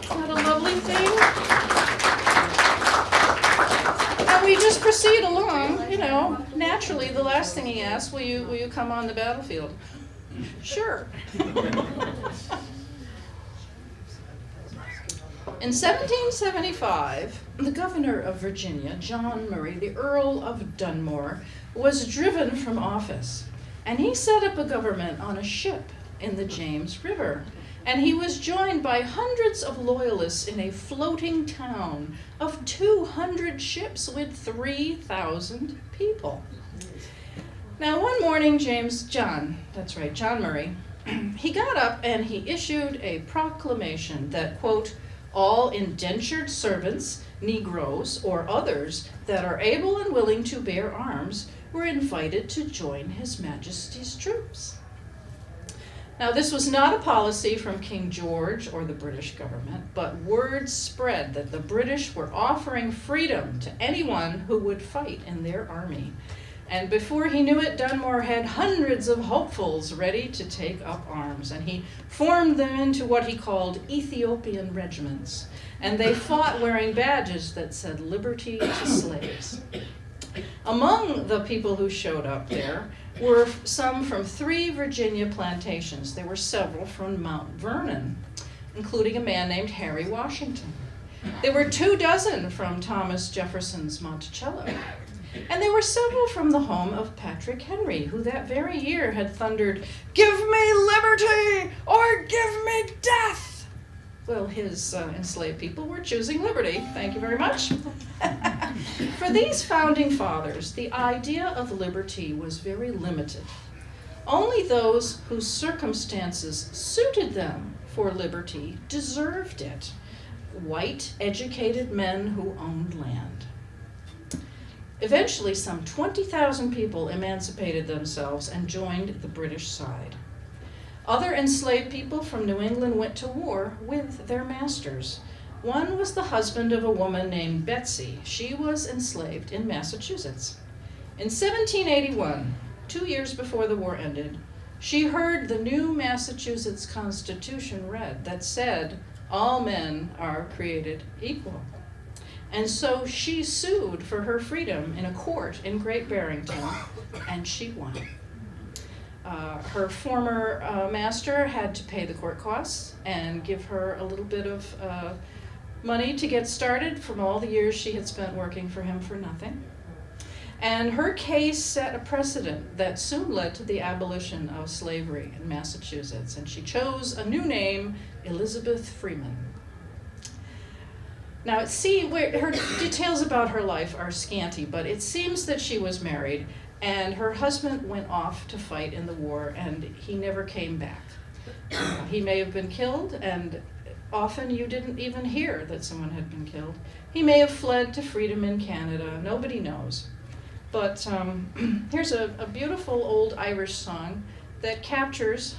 S9: Isn't that a lovely thing? And we just proceed along, you know. Naturally, the last thing he asks, will you come on the battlefield? Sure. In 1775, the governor of Virginia, John Murray, the Earl of Dunmore, was driven from office, and he set up a government on a ship in the James River. And he was joined by hundreds of loyalists in a floating town of 200 ships with 3,000 people. Now, one morning, John Murray, he got up and he issued a proclamation that, quote, all indentured servants, Negroes, or others that are able and willing to bear arms were invited to join His Majesty's troops. Now, this was not a policy from King George or the British government, but word spread that the British were offering freedom to anyone who would fight in their army. And before he knew it, Dunmore had hundreds of hopefuls ready to take up arms, and he formed them into what he called Ethiopian regiments. And they fought wearing badges that said liberty to slaves. Among the people who showed up there were some from 3 Virginia plantations. There were several from Mount Vernon, including a man named Harry Washington. There were 24 from Thomas Jefferson's Monticello. And there were several from the home of Patrick Henry, who that very year had thundered, "Give me liberty or give me death!" Well, his enslaved people were choosing liberty. Thank you very much. For these founding fathers, the idea of liberty was very limited. Only those whose circumstances suited them for liberty deserved it. White, educated men who owned land. Eventually, some 20,000 people emancipated themselves and joined the British side. Other enslaved people from New England went to war with their masters. One was the husband of a woman named Betsy. She was enslaved in Massachusetts. In 1781, 2 years before the war ended, she heard the new Massachusetts Constitution read that said, all men are created equal. And so she sued for her freedom in a court in Great Barrington, and she won. Her former master had to pay the court costs and give her a little bit of money to get started from all the years she had spent working for him for nothing. And her case set a precedent that soon led to the abolition of slavery in Massachusetts, and she chose a new name, Elizabeth Freeman. Now, her details about her life are scanty, but it seems that she was married, and her husband went off to fight in the war, and he never came back. He may have been killed, and often you didn't even hear that someone had been killed. He may have fled to freedom in Canada. Nobody knows. But here's a beautiful old Irish song that captures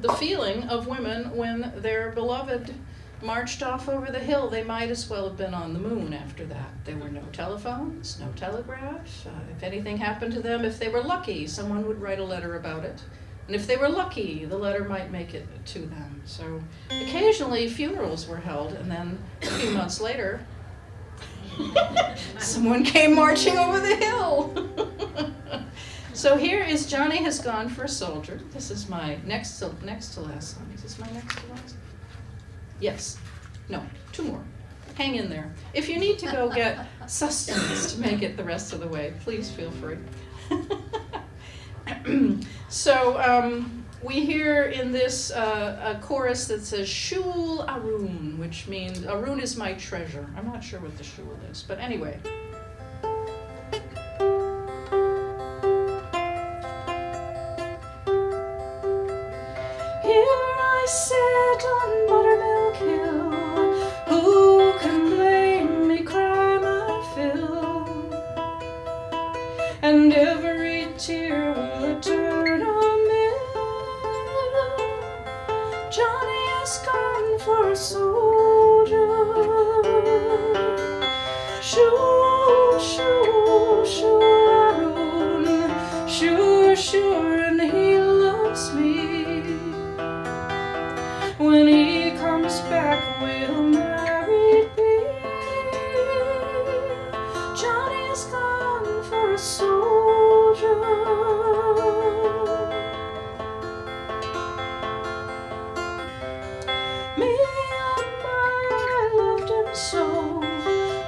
S9: the feeling of women when their beloved marched off over the hill. They might as well have been on the moon after that. There were no telephones, no telegraph. If anything happened to them, if they were lucky, someone would write a letter about it. And if they were lucky, the letter might make it to them. So occasionally funerals were held, and then a few months later, someone came marching over the hill. So here is Johnny Has Gone for a Soldier. This is my next to last song. Is this my next to last? Yes. No, 2 more. Hang in there. If you need to go get sustenance to make it the rest of the way, please feel free. So we hear in this a chorus that says Shul Arun, which means Arun is my treasure. I'm not sure what the shul is, but anyway. I sit on Buttermilk Hill. Who can blame me? Cry my fill. And every Johnny has gone for a soldier. Sure, sure, sure, Aaron. Sure, sure, and he loves me. When he comes back, we'll marry be. Johnny has gone for a soldier. Me and I loved him so,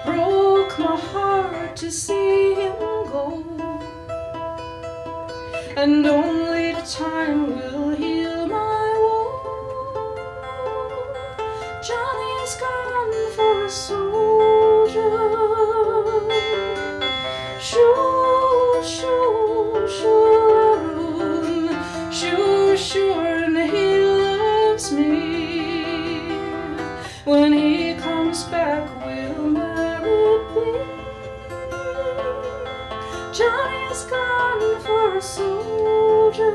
S9: broke my heart to see him go, and only time will heal my woe. Johnny has gone for a soldier. Sure, sure, sure, Aaron. Sure, sure, and he loves me. When he comes back, we'll marry be. Johnny has gone for a soldier.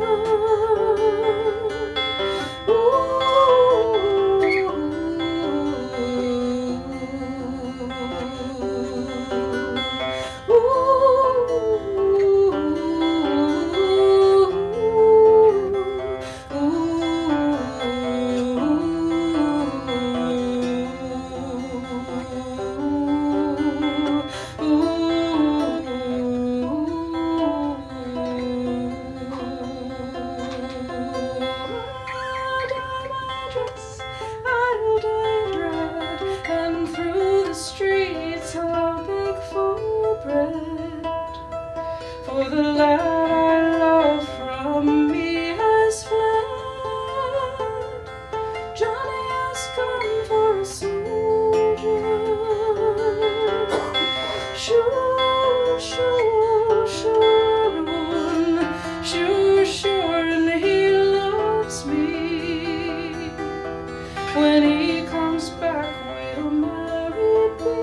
S9: For the lad I love from me has fled. Johnny has gone for a soldier. Sure, sure, sure, Aaron. Sure, sure, and he loves me. When he comes back, we'll marry be.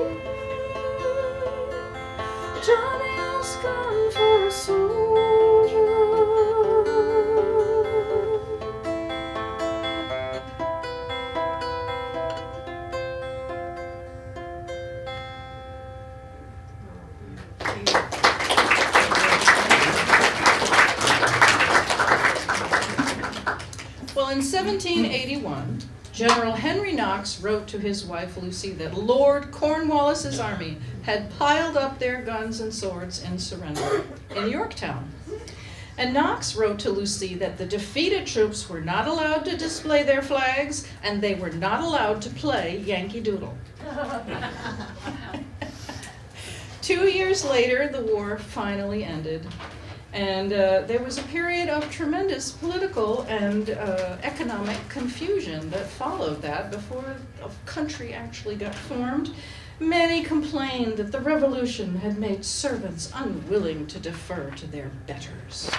S9: Johnny has gone for a soldier. Well, in 1781, General Henry Knox wrote to his wife Lucy that Lord Cornwallis's army had piled up their guns and swords in surrender in Yorktown. And Knox wrote to Lucy that the defeated troops were not allowed to display their flags and they were not allowed to play Yankee Doodle. 2 years later, the war finally ended. And there was a period of tremendous political and economic confusion that followed that before a country actually got formed. Many complained that the revolution had made servants unwilling to defer to their betters.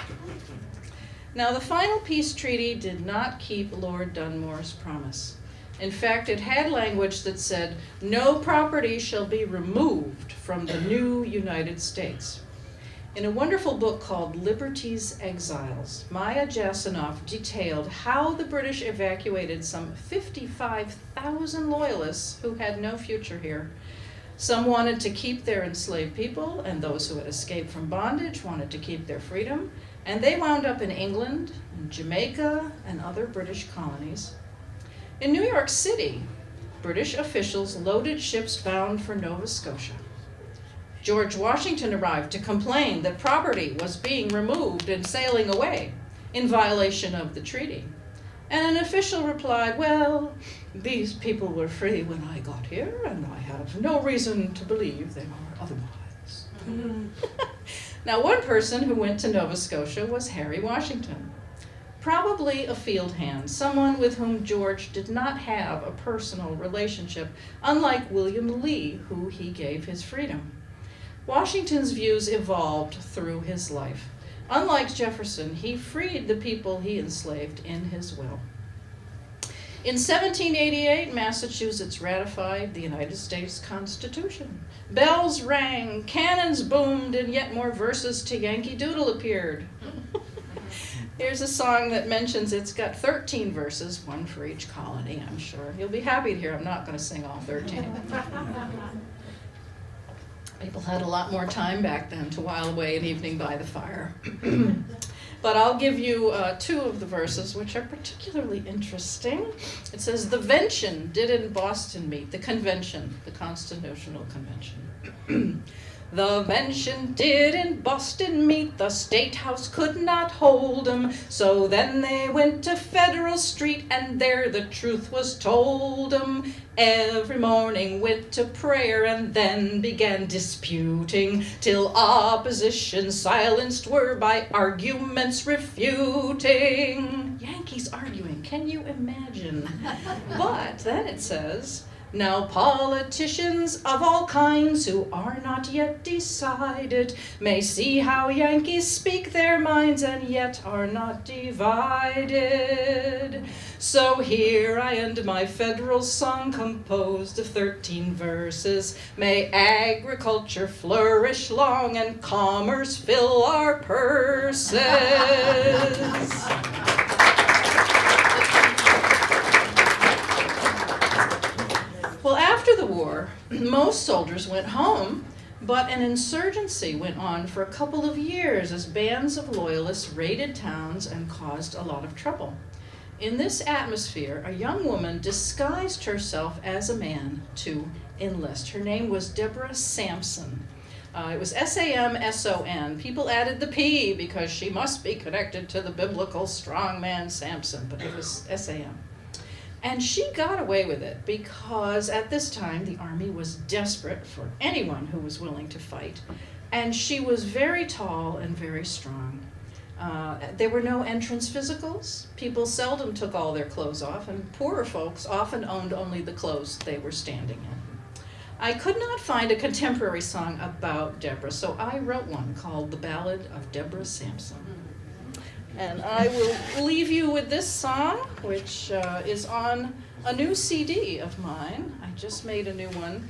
S9: Now, the final peace treaty did not keep Lord Dunmore's promise. In fact, it had language that said, no property shall be removed from the new United States. In a wonderful book called Liberty's Exiles, Maya Jasanoff detailed how the British evacuated some 55,000 loyalists who had no future here. Some wanted to keep their enslaved people, and those who had escaped from bondage wanted to keep their freedom, and they wound up in England, and Jamaica, and other British colonies. In New York City, British officials loaded ships bound for Nova Scotia. George Washington arrived to complain that property was being removed and sailing away in violation of the treaty. And an official replied, well, these people were free when I got here, and I have no reason to believe they are otherwise. Now, one person who went to Nova Scotia was Harry Washington, probably a field hand, someone with whom George did not have a personal relationship, unlike William Lee, who he gave his freedom. Washington's views evolved through his life. Unlike Jefferson, he freed the people he enslaved in his will. In 1788, Massachusetts ratified the United States Constitution. Bells rang, cannons boomed, and yet more verses to Yankee Doodle appeared. Here's a song that mentions it's got 13 verses, one for each colony, I'm sure. You'll be happy to hear I'm not going to sing all 13. People had a lot more time back then to while away an evening by the fire. But I'll give you two of the verses, which are particularly interesting. It says, "The Vention did in Boston meet," the convention, the Constitutional Convention. "The Vention did in Boston meet, the State House could not hold 'em. So then they went to Federal Street, and there the truth was told 'em. Every morning went to prayer, and then began disputing, till opposition silenced were by arguments refuting." Yankees arguing, can you imagine? But then it says, "Now politicians of all kinds who are not yet decided may see how Yankees speak their minds and yet are not divided. So here I end my federal song composed of 13 verses. May agriculture flourish long and commerce fill our purses." Well, after the war, most soldiers went home, but an insurgency went on for a couple of years as bands of loyalists raided towns and caused a lot of trouble. In this atmosphere, a young woman disguised herself as a man to enlist. Her name was Deborah Sampson. It was S-A-M-S-O-N. People added the P because she must be connected to the biblical strongman Samson, but it was S-A-M. And she got away with it because at this time the army was desperate for anyone who was willing to fight. And she was very tall and very strong. There were no entrance physicals. People seldom took all their clothes off, and poorer folks often owned only the clothes they were standing in. I could not find a contemporary song about Deborah, so I wrote one called The Ballad of Deborah Sampson. And I will leave you with this song, which is on a new CD of mine. I just made a new one.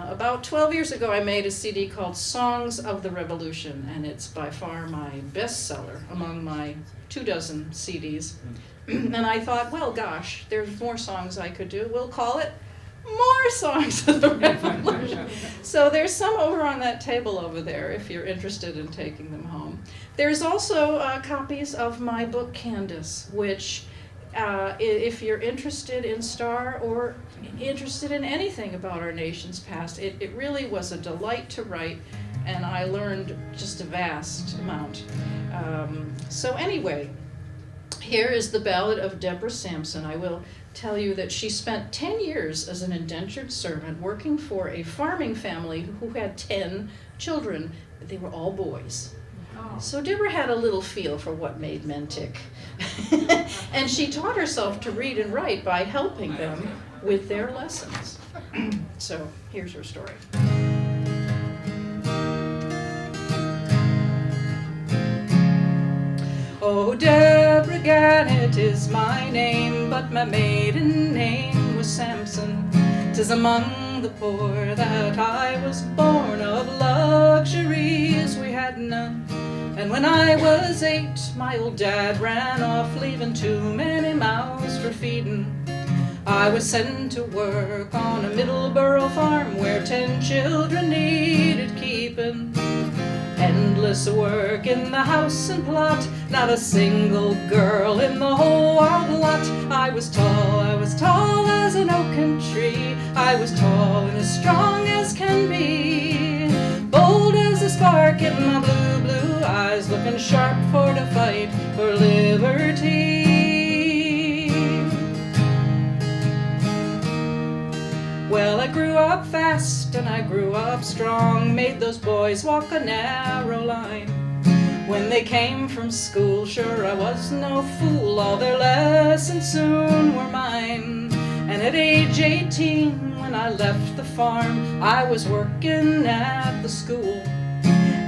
S9: About 12 years ago, I made a CD called Songs of the Revolution, and it's by far my bestseller among my 24 CDs. And I thought, well, gosh, there's more songs I could do. We'll call it More Songs of the Revolution. So there's some over on that table over there if you're interested in taking them home. There's also copies of my book Candace, which if you're interested in Star or interested in anything about our nation's past, it really was a delight to write, and I learned just a vast amount. So anyway, here is the Ballad of Deborah Sampson. I will tell you that she spent 10 years as an indentured servant working for a farming family who had 10 children. They were all boys. So Deborah had a little feel for what made men tick. And she taught herself to read and write by helping them with their lessons. So here's her story. Oh, Deborah Gannett is my name, but my maiden name was Sampson. 'Tis among the poor that I was born, of luxuries we had none. And when I was 8, my old dad ran off, leaving too many mouths for feeding. I was sent to work on a Middleborough farm where 10 children needed keeping. Endless work in the house and plot, not a single girl in the whole wild lot. I was tall as an oaken tree. I was tall and as strong as can be. Bold as a spark in my blue, blue eyes, looking sharp for the fight for liberty. Well, I grew up fast and I grew up strong, made those boys walk a narrow line. When they came from school, sure I was no fool, all their lessons soon were mine. And at age 18, when I left the farm, I was working at the school.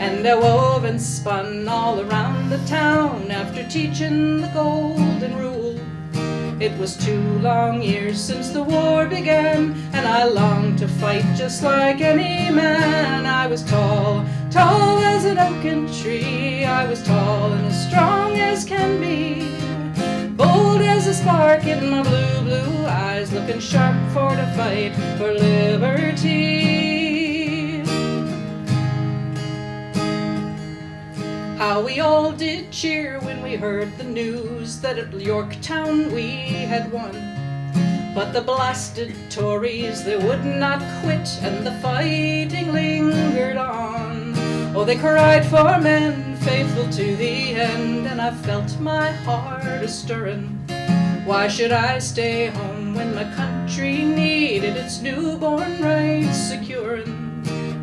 S9: And I wove and spun all around the town after teaching the golden rule. It was 2 long years since the war began, and I longed to fight just like any man. I was tall, tall as an oaken tree. I was tall and as strong as can be. Bold as a spark in my blue, blue eyes, looking sharp for the fight for liberty. How we all did cheer when we heard the news that at Yorktown we had won. But the blasted Tories, they would not quit, and the fighting lingered on. Oh, they cried for men faithful to the end, and I felt my heart a-stirring. Why should I stay home when my country needed its newborn rights securing?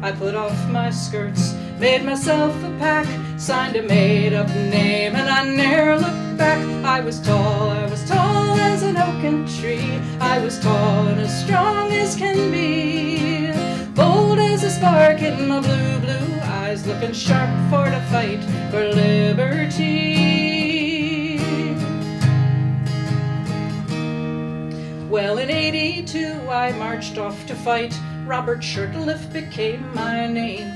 S9: I put off my skirts, made myself a pack, signed a made-up name, and I ne'er looked back. I was tall as an oaken tree. I was tall and as strong as can be. Bold as a spark in my blue, blue eyes, looking sharp for the fight for liberty. Well, in '82 I marched off to fight. Robert Shirtliff became my name.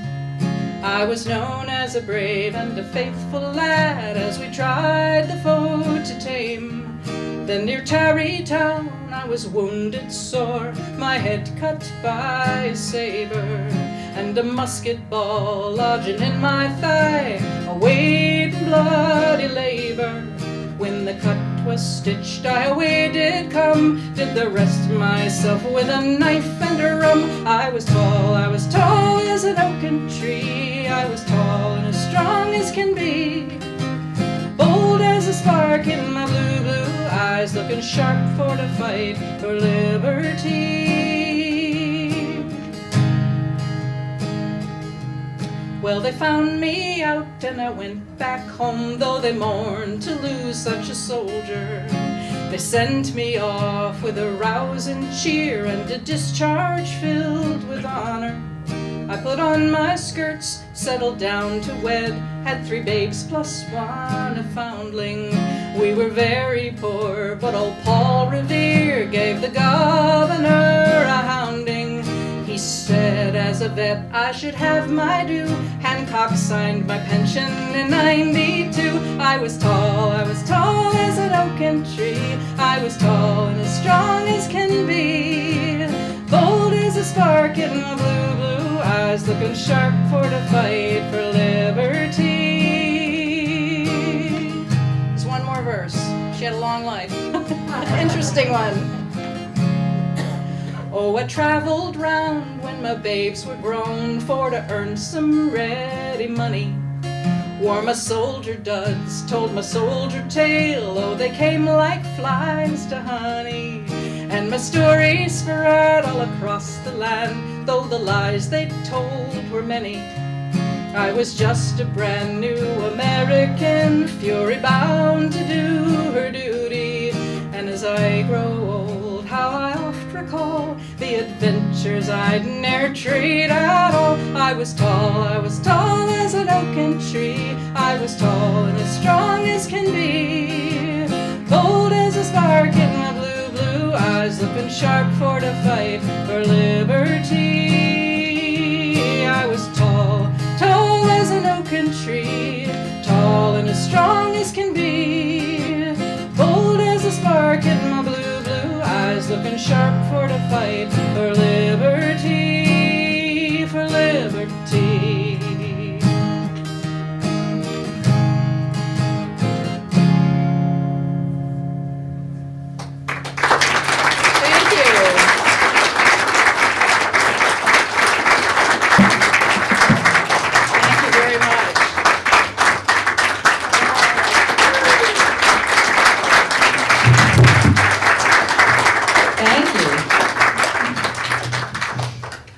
S9: I was known as a brave and a faithful lad as we tried the foe to tame. Then near Tarrytown I was wounded sore, my head cut by a saber, and a musket ball lodging in my thigh, awaiting bloody labor. When the cut was stitched, I away did come, did the rest myself with a knife and a rum. I was tall as an oaken tree. I was tall and as strong as can be. Bold as a spark in my blue, blue eyes, looking sharp for the fight for liberty. Well, they found me out and I went back home, though they mourned to lose such a soldier. They sent me off with a rousing cheer and a discharge filled with honor. I put on my skirts, settled down to wed, had 3 babes plus 1 a foundling. We were very poor, but old Paul Revere gave the governor a hounding. He said as a vet I should have my due. Hancock signed my pension in '92. I was tall as an oaken tree. I was tall and as strong as can be. Bold as a spark in my blue, blue eyes, looking sharp for the fight for liberty. There's one more verse. She had a long life. Interesting one. Oh, I traveled round when my babes were grown for to earn some ready money. Wore my soldier duds, told my soldier tale. Oh, they came like flies to honey. And my stories spread all across the land, though the lies they told were many. I was just a brand new American fury bound to do her duty. And as I grow old, how I oft recall the adventures I'd ne'er trade at all. I was tall as an oaken tree. I was tall and as strong as can be. Bold as a spark in my blue, blue eyes, looking sharp for the fight for liberty. I was tall as an oaken tree, tall and as strong as can be. Bold as a spark in my blue, blue eyes, looking sharp for the fight for liberty, for liberty. Thank you. Thank you very much. Thank you.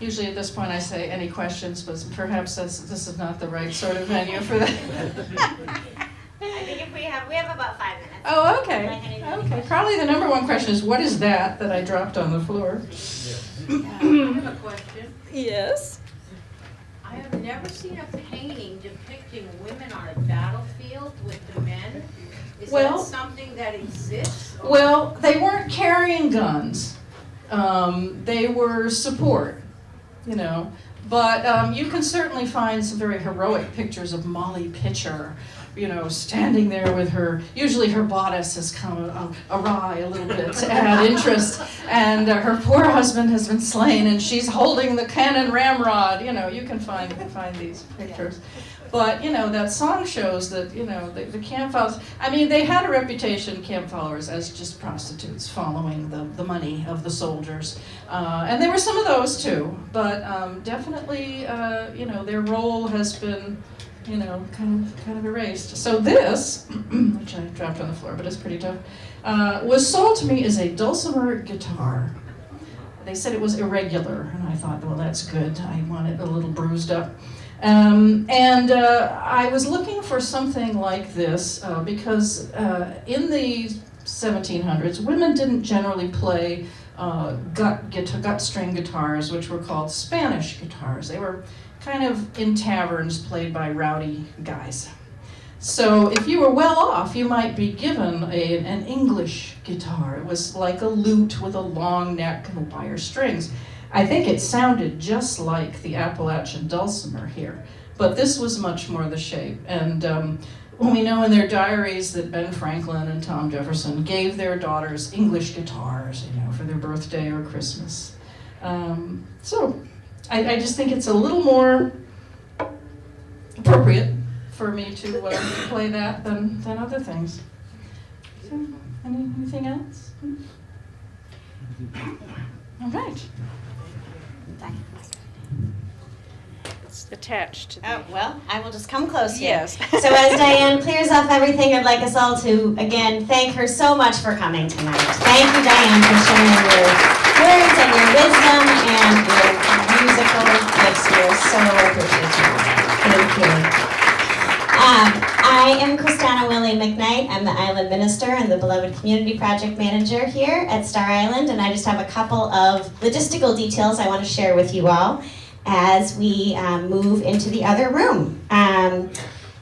S9: Usually at this point I say any questions, but perhaps this is not the right sort of venue for that.
S10: I think if we have about 5 minutes.
S9: Oh, okay. Okay. Probably the number one question is, what is that I dropped on the floor?
S3: I have a question.
S9: Yes.
S3: I have never seen a painting depicting women on a battlefield with the men. Is
S9: Well-
S3: that something that exists? or-
S9: Well, they weren't carrying guns. They were support, you know. But you can certainly find some very heroic pictures of Molly Pitcher, you know, standing there with her, usually her bodice has come awry a little bit to add interest, and her poor husband has been slain, and she's holding the cannon ramrod. You know, you can find these pictures. But, you know, that song shows that, you know, the camp followers, I mean, they had a reputation, camp followers, as just prostitutes following the money of the soldiers. And there were some of those too, but definitely, you know, their role has been, you know, kind of erased. So this, which I dropped on the floor, but it's pretty tough, was sold to me as a dulcimer guitar. They said it was irregular, and I thought, well, that's good. I want it a little bruised up. I was looking for something like this because in the 1700s, women didn't generally play gut string guitars, which were called Spanish guitars. They were kind of in taverns played by rowdy guys. So if you were well off, you might be given an English guitar. It was like a lute with a long neck and wire strings. I think it sounded just like the Appalachian dulcimer here, but this was much more the shape. And when we know in their diaries that Ben Franklin and Tom Jefferson gave their daughters English guitars, you know, for their birthday or Christmas. So I just think it's a little more appropriate for me to play that than other things. So, anything else? All right. It's attached to the...
S10: Oh, well, I will just come close here.
S9: Yes.
S10: So as Diane clears off everything, I'd like us all to, again, thank her so much for coming tonight. Thank you, Diane, for sharing your words and your wisdom and your musical gifts. We so appreciate you. Thank you. I am Christina Willie McKnight. I'm the Island Minister and the Beloved Community Project Manager here at Star Island, and I just have a couple of logistical details I want to share with you all as we move into the other room.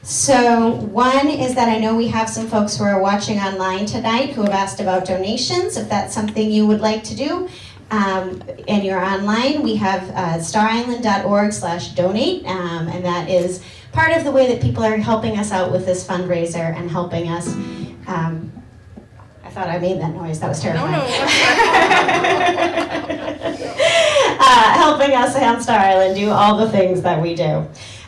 S10: So one is that I know we have some folks who are watching online tonight who have asked about donations. If that's something you would like to do, and you're online, we have starisland.org/donate, and that is part of the way that people are helping us out with this fundraiser and helping us. I thought I made that noise. That was terrifying.
S9: No.
S10: Helping us on Star Island do all the things that we do.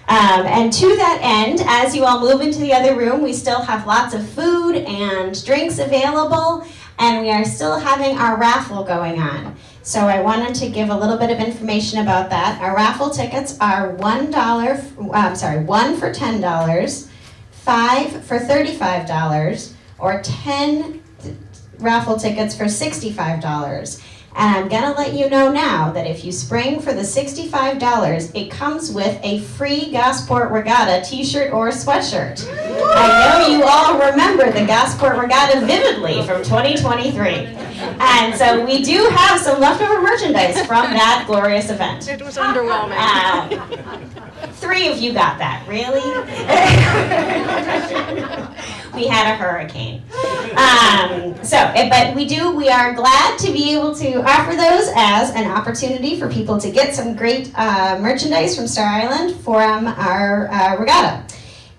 S10: And to that end, as you all move into the other room, we still have lots of food and drinks available, and we are still having our raffle going on. So I wanted to give a little bit of information about that. Our raffle tickets are one for $10, 5 for $35, or 10 raffle tickets for $65. And I'm gonna let you know now that if you spring for the $65, it comes with a free Gosport Regatta t-shirt or sweatshirt. I know you all remember the Gosport Regatta vividly from 2023. And so we do have some leftover merchandise from that glorious event.
S9: It was underwhelming.
S10: 3 of you got that, really? We had a hurricane. But we are glad to be able to offer those as an opportunity for people to get some great merchandise from Star Island from our regatta.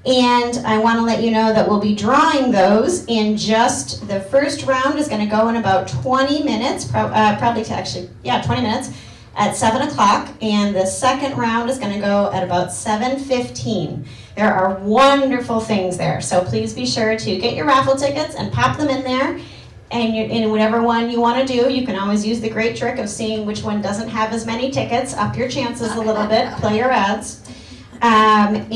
S10: And I want to let you know that we'll be drawing those in just, the first round is going to go in about 20 minutes, 20 minutes at 7 o'clock, and the second round is going to go at about 7:15. There are wonderful things there, so please be sure to get your raffle tickets and pop them in there. And in whatever one you want to do, you can always use the great trick of seeing which one doesn't have as many tickets, up your chances a little bit, play your odds. And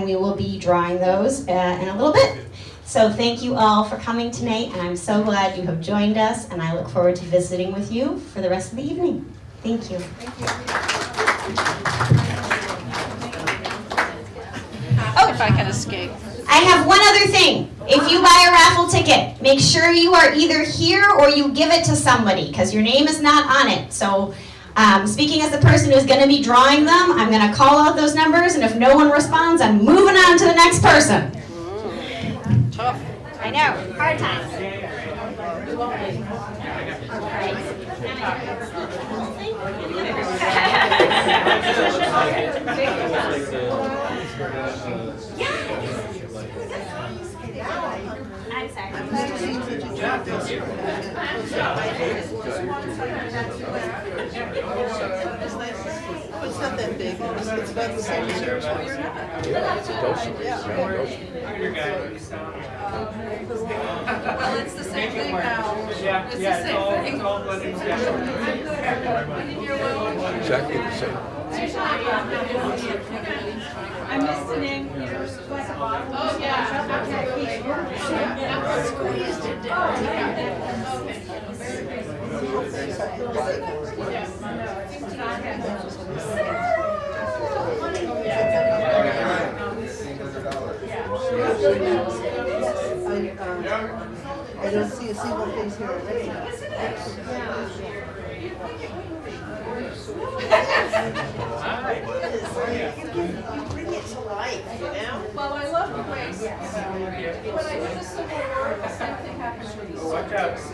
S10: we will be drawing those in a little bit. So thank you all for coming tonight, and I'm so glad you have joined us, and I look forward to visiting with you for the rest of the evening. Thank you.
S9: Oh, if I can escape.
S10: I have one other thing. If you buy a raffle ticket, make sure you are either here or you give it to somebody, because your name is not on it. So speaking as the person who's going to be drawing them, I'm going to call out those numbers, and if no one responds, I'm moving on to the next person.
S9: Tough.
S10: I know, hard times. I'm sorry.
S6: It's not that big. It's about the same as yours. You're not.
S2: It's a dulcimer.
S3: Well, it's the same thing now.
S5: Yeah,
S3: It's the
S5: yeah,
S3: same thing.
S5: it's all blended together.
S2: Exactly the same.
S3: I'm listening.
S4: Oh, yeah.
S3: Squeezed it down.
S6: I don't see a single face here already. You bring it to life, you know?
S3: Well, I love the way, when I do the civil war, the same thing happens with the
S5: Watch out.
S3: It's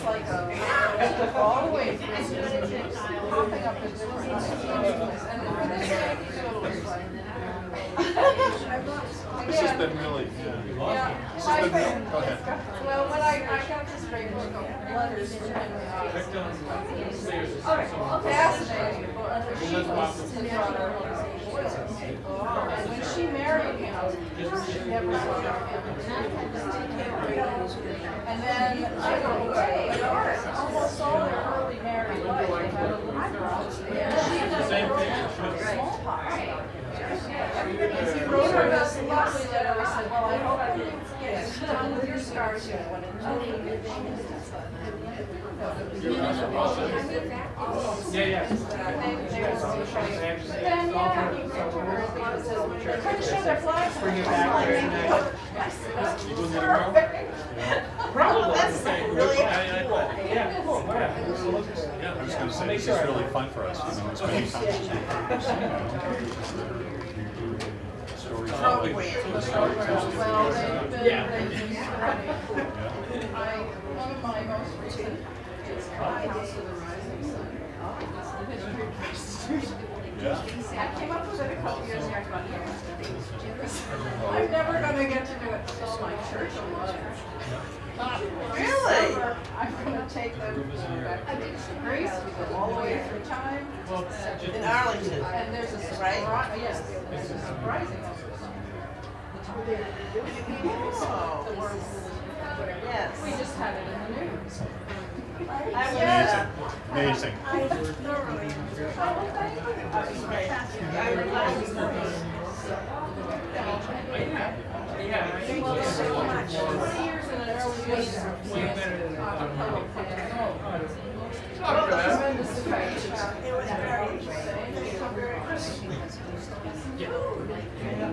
S3: like all the way through, popping up in different and then for this one, so it's like.
S2: This has been really,
S3: Yeah. Well, when I got this great book of letters from fascinating, and she was his brother. And when she married him, she never saw him. And then she went away, almost all their early married life, they had a little girl. And she was smallpox. And he wrote her this lovely letter. He said, well, I hope you get done with your scars yet when it's
S5: Yeah.
S3: But then, yeah, he wrote to her and said, they couldn't show their flags.
S5: Bring it back there tonight.
S6: Well, that's really cool.
S5: Yeah, cool, yeah.
S2: I was gonna say, this is really fun for us. You know, it's many times it's been stories.
S6: Program.
S3: Well, they've been,
S5: Yeah.
S3: one of my most recent is House of the Rising Sun. The history of Constitution. I came up with it a couple years ago. I'm never gonna get to do it, so my church will.
S6: Really?
S3: I'm gonna take them back to Greece, we go all the way through time.
S6: In Arlington.
S3: And there's a
S6: Right?
S3: yes, there's a surprising also. The word,
S6: Yes.
S3: we just had it in the news.
S6: Yeah.
S2: Amazing.
S3: Thank you so much. 20 years in an early years. Tremendous effect. It was very interesting. Very Christian.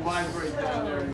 S5: Vibrate that.